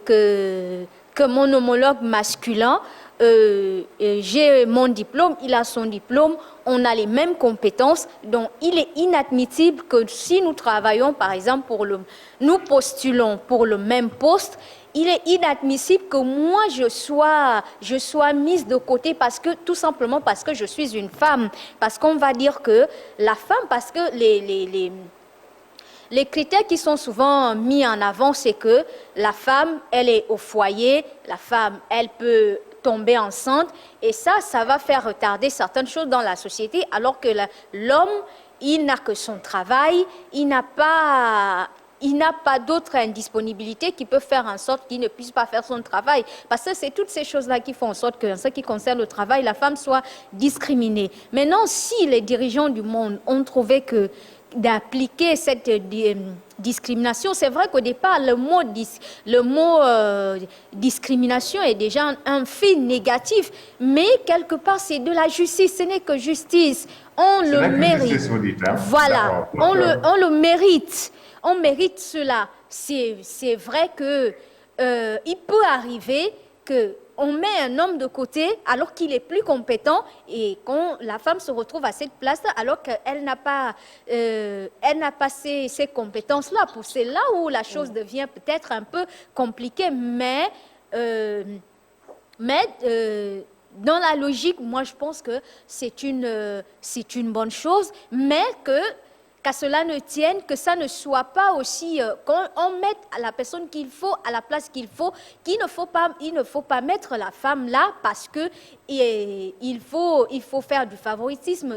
[SPEAKER 3] mon homologue masculin. J'ai mon diplôme, il a son diplôme, on a les mêmes compétences, donc il est inadmissible que si nous travaillons, par exemple, nous postulons pour le même poste, il est inadmissible que moi je sois mise de côté tout simplement parce que je suis une femme, parce qu'on va dire que la femme, parce que les critères qui sont souvent mis en avant, c'est que la femme, elle est au foyer, la femme, elle peut tomber enceinte, et ça va faire retarder certaines choses dans la société, alors que l'homme, il n'a que son travail, il n'a pas d'autre indisponibilité qui peut faire en sorte qu'il ne puisse pas faire son travail. Parce que c'est toutes ces choses-là qui font en sorte que, en ce qui concerne le travail, la femme soit discriminée. Maintenant, si les dirigeants du monde ont trouvé que d'appliquer cette discrimination. C'est vrai qu'au départ, le mot discrimination est déjà un fait négatif, mais quelque part, c'est de la justice. Ce n'est que justice. On le mérite.
[SPEAKER 1] Justice, vous dites, hein?
[SPEAKER 3] Voilà, on le mérite. On mérite cela. C'est vrai que il peut arriver qu'on met un homme de côté alors qu'il est plus compétent et quand la femme se retrouve à cette place alors qu'elle n'a pas, ces compétences-là. C'est là où la chose devient peut-être un peu compliquée, mais dans la logique, moi je pense que c'est une bonne chose, mais qu'à cela ne tienne, que ça ne soit pas aussi, qu'on mette la personne qu'il faut à la place qu'il faut, il ne faut pas mettre la femme là parce que il faut faire du favoritisme,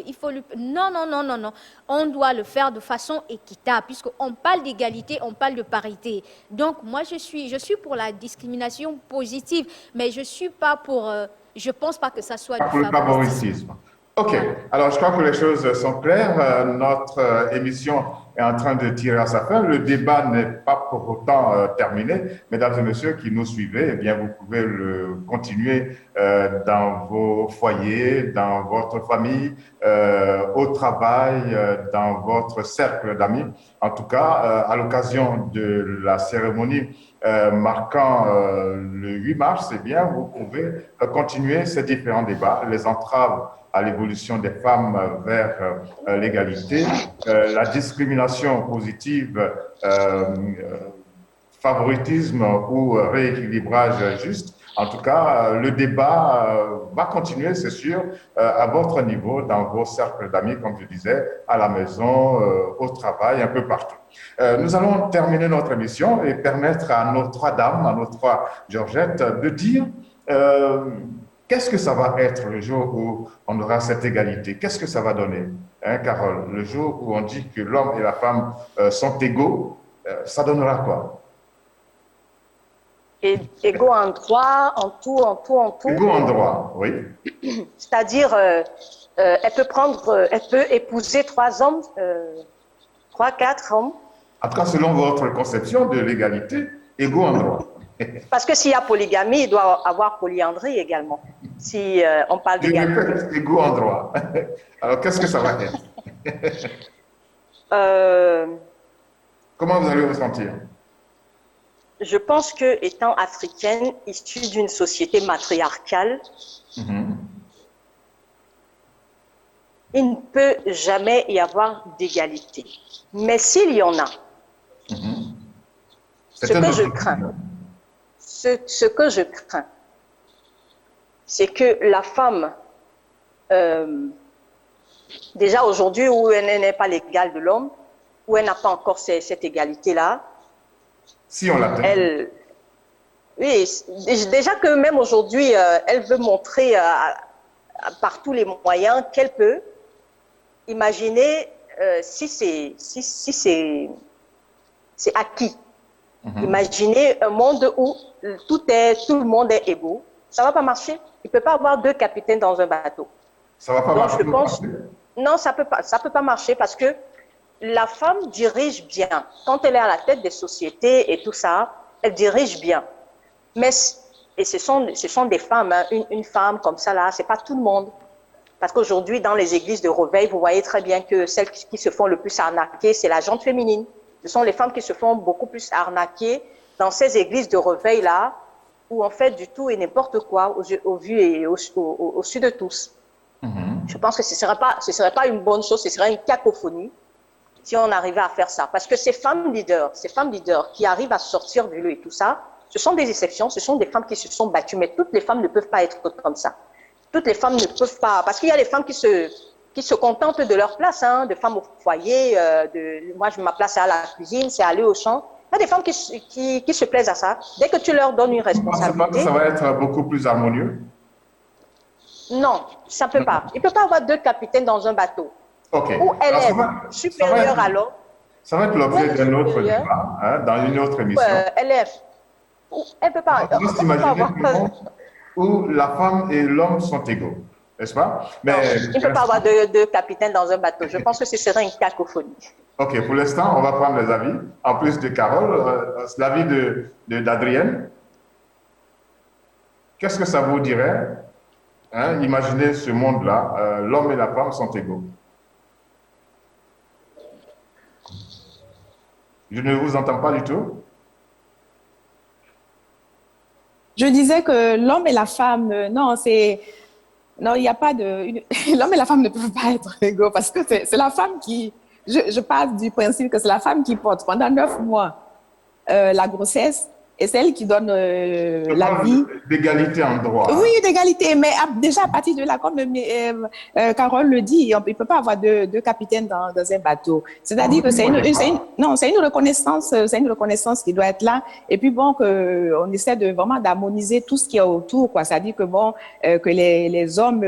[SPEAKER 3] non, on doit le faire de façon équitable, puisqu'on parle d'égalité, on parle de parité. Donc moi je suis pour la discrimination positive, mais je suis pas pour, je pense pas que ça soit du favoritisme.
[SPEAKER 1] OK. Alors, je crois que les choses sont claires. Notre émission est en train de tirer à sa fin. Le débat n'est pas pour autant terminé. Mesdames et messieurs qui nous suivez, eh bien, vous pouvez le continuer dans vos foyers, dans votre famille, au travail, dans votre cercle d'amis. En tout cas, à l'occasion de la cérémonie marquant le 8 mars, eh bien, vous pouvez continuer ces différents débats, les entraves à l'évolution des femmes vers l'égalité, la discrimination positive, favoritisme ou rééquilibrage juste. En tout cas, le débat va continuer, c'est sûr, à votre niveau, dans vos cercles d'amis, comme je disais, à la maison, au travail, un peu partout. Nous allons terminer notre émission et permettre à nos trois dames, à nos trois Georgettes, de dire qu'est-ce que ça va être le jour où on aura cette égalité? Qu'est-ce que ça va donner, hein, Carole? Le jour où on dit que l'homme et la femme sont égaux, ça donnera quoi?
[SPEAKER 4] Égaux en droit, en tout.
[SPEAKER 1] Égaux en droit, oui.
[SPEAKER 4] C'est-à-dire, elle peut épouser 3 hommes, 3, 4 hommes.
[SPEAKER 1] En tout cas, selon votre conception de l'égalité, égaux en droit.
[SPEAKER 4] Parce que s'il y a polygamie, il doit avoir polyandrie également. Si on parle d'égalité.
[SPEAKER 1] Égaux en droit. Alors, qu'est-ce que ça va être? Comment vous allez vous sentir?
[SPEAKER 4] Je pense que, étant africaine, issue d'une société matriarcale, il ne peut jamais y avoir d'égalité. Mais s'il y en a, ce que je crains, c'est que la femme, déjà aujourd'hui où elle n'est pas l'égale de l'homme, où elle n'a pas encore cette égalité-là,
[SPEAKER 1] si on l'attend.
[SPEAKER 4] Oui, déjà que même aujourd'hui, elle veut montrer par tous les moyens qu'elle peut. Imaginez si c'est acquis. Imaginez un monde où tout le monde est égaux. Ça ne va pas marcher. Il ne peut pas avoir 2 capitaines dans un bateau.
[SPEAKER 1] Ça va pas marcher.
[SPEAKER 4] Je pense, non, ça peut pas marcher parce que la femme dirige bien. Quand elle est à la tête des sociétés et tout ça, elle dirige bien. Mais ce sont des femmes. Hein. Une femme comme ça là, c'est pas tout le monde. Parce qu'aujourd'hui, dans les églises de réveil, vous voyez très bien que celles qui se font le plus arnaquer, c'est la gente féminine. Ce sont les femmes qui se font beaucoup plus arnaquer dans ces églises de réveil là, où on fait du tout et n'importe quoi au vu et au su de tous. Je pense que ce serait pas une bonne chose, ce serait une cacophonie si on arrivait à faire ça. Parce que ces femmes leaders qui arrivent à sortir du lot et tout ça, ce sont des exceptions, ce sont des femmes qui se sont battues, mais toutes les femmes ne peuvent pas être comme ça. Toutes les femmes ne peuvent pas, parce qu'il y a les femmes qui se contentent de leur place, hein, de femmes au foyer, moi ma place c'est à la cuisine, c'est aller au champ. Il y a des femmes qui se plaisent à ça. Dès que tu leur donnes une responsabilité...
[SPEAKER 1] Ça va être beaucoup plus harmonieux?
[SPEAKER 4] Non, ça ne peut pas. Il ne peut pas avoir 2 capitaines dans un bateau.
[SPEAKER 1] OK.
[SPEAKER 4] Ou elle est supérieure à l'homme.
[SPEAKER 1] Ça va être l'objet d'un autre débat, hein, dans une autre émission.
[SPEAKER 4] Elle ne peut pas...
[SPEAKER 1] On peut s'imaginer un monde où la femme et l'homme sont égaux. n'est-ce pas? Mais,
[SPEAKER 4] il ne peut pas avoir deux capitaines dans un bateau. Je pense que ce serait une cacophonie.
[SPEAKER 1] OK, pour l'instant, on va prendre les avis. En plus de Carole, l'avis d'Adrienne. Qu'est-ce que ça vous dirait? Hein, imaginez ce monde-là, l'homme et la femme sont égaux. Je ne vous entends pas du tout.
[SPEAKER 2] Je disais que l'homme et la femme, non, il n'y a pas de... L'homme et la femme ne peuvent pas être égaux parce que c'est la femme qui... Je pars du principe que c'est la femme qui porte pendant 9 mois la grossesse et c'est elle qui donne la vie.
[SPEAKER 1] D'égalité en droit.
[SPEAKER 2] Oui, d'égalité, mais déjà à partir de là, comme Carole le dit, il ne peut pas avoir deux capitaines dans un bateau. C'est-à-dire que c'est une reconnaissance qui doit être là. Et puis bon, on essaie vraiment d'harmoniser tout ce qui est autour, quoi. C'est-à-dire que bon, que les hommes,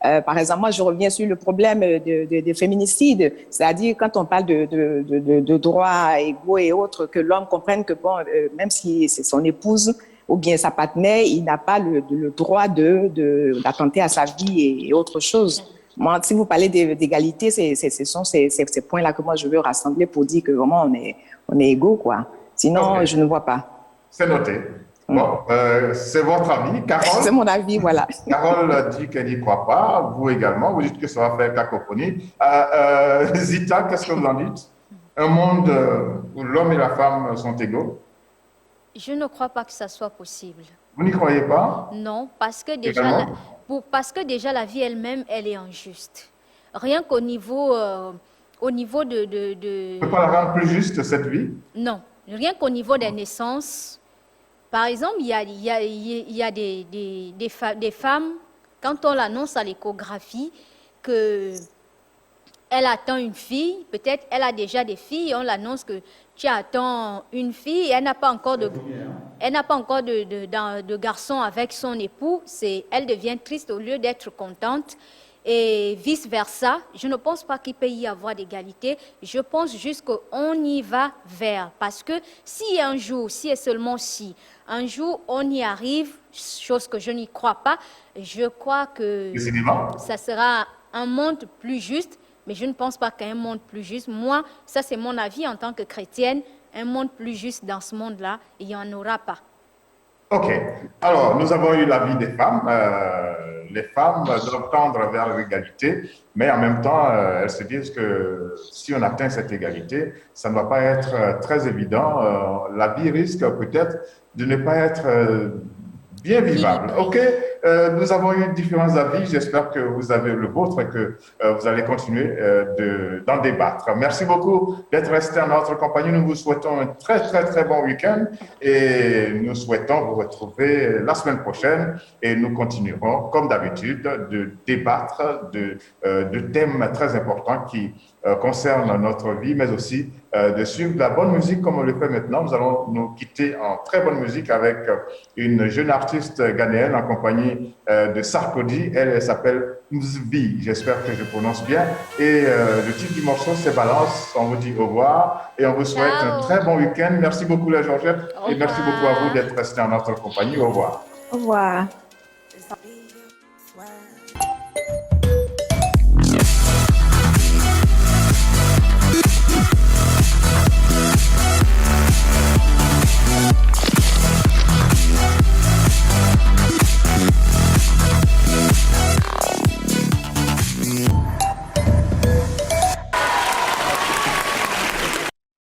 [SPEAKER 2] par exemple, moi je reviens sur le problème des féminicides. C'est-à-dire quand on parle de droits égaux et autres, que l'homme comprenne que bon, même si c'est son épouse ou bien sa partenaire, il n'a pas le droit d'attenter à sa vie et autre chose. Moi, si vous parlez d'égalité, ce sont ces points-là que moi je veux rassembler pour dire que vraiment on est égaux, quoi. Sinon,
[SPEAKER 1] okay.
[SPEAKER 2] Je ne vois pas.
[SPEAKER 1] C'est noté. Bon, c'est votre avis, Carole.
[SPEAKER 2] C'est mon avis, voilà.
[SPEAKER 1] Carole dit qu'elle n'y croit pas, vous également, vous dites que ça va faire cacophonie. Zita, qu'est-ce que vous en dites? Un monde où l'homme et la femme sont égaux?
[SPEAKER 3] Je ne crois pas que ça soit possible.
[SPEAKER 1] Vous n'y croyez pas?
[SPEAKER 3] Non, parce que déjà la vie elle-même, elle est injuste. Rien qu'au niveau, de...
[SPEAKER 1] On ne peut pas la rendre plus juste, cette vie?
[SPEAKER 3] Non, rien qu'au niveau des naissances. Par exemple, il y a des femmes, quand on l'annonce à l'échographie, que elle attend une fille, peut-être elle a déjà des filles, on l'annonce que tu attends une fille, elle n'a pas encore de garçon avec son époux, elle devient triste au lieu d'être contente et vice-versa. Je ne pense pas qu'il peut y avoir d'égalité, je pense juste qu'on y va vers, parce que si un jour, si et seulement si, un jour on y arrive, chose que je n'y crois pas, je crois que ça sera un monde plus juste. Mais je ne pense pas qu'un monde plus juste, moi, ça c'est mon avis en tant que chrétienne, un monde plus juste dans ce monde-là, il n'y en aura pas.
[SPEAKER 1] OK. Alors, nous avons eu l'avis des femmes. Les femmes doivent tendre vers l'égalité, mais en même temps, elles se disent que si on atteint cette égalité, ça ne va pas être très évident. La vie risque peut-être de ne pas être bien vivable. OK. Nous avons eu différents avis. J'espère que vous avez le vôtre et que vous allez continuer d'en débattre. Merci beaucoup d'être resté en notre compagnie. Nous vous souhaitons un très, très, très bon week-end et nous souhaitons vous retrouver la semaine prochaine et nous continuerons, comme d'habitude, de débattre de thèmes très importants qui concernent notre vie, mais aussi de suivre de la bonne musique comme on le fait maintenant. Nous allons nous quitter en très bonne musique avec une jeune artiste ghanéenne en compagnie de Sarkodie. Elle s'appelle Mzvi, j'espère que je prononce bien. Et le titre du morceau, c'est Balance. On vous dit au revoir et on vous souhaite un très bon week-end. Merci beaucoup, la Georgette. Et merci beaucoup à vous d'être restés en notre compagnie. Au revoir.
[SPEAKER 2] Au revoir.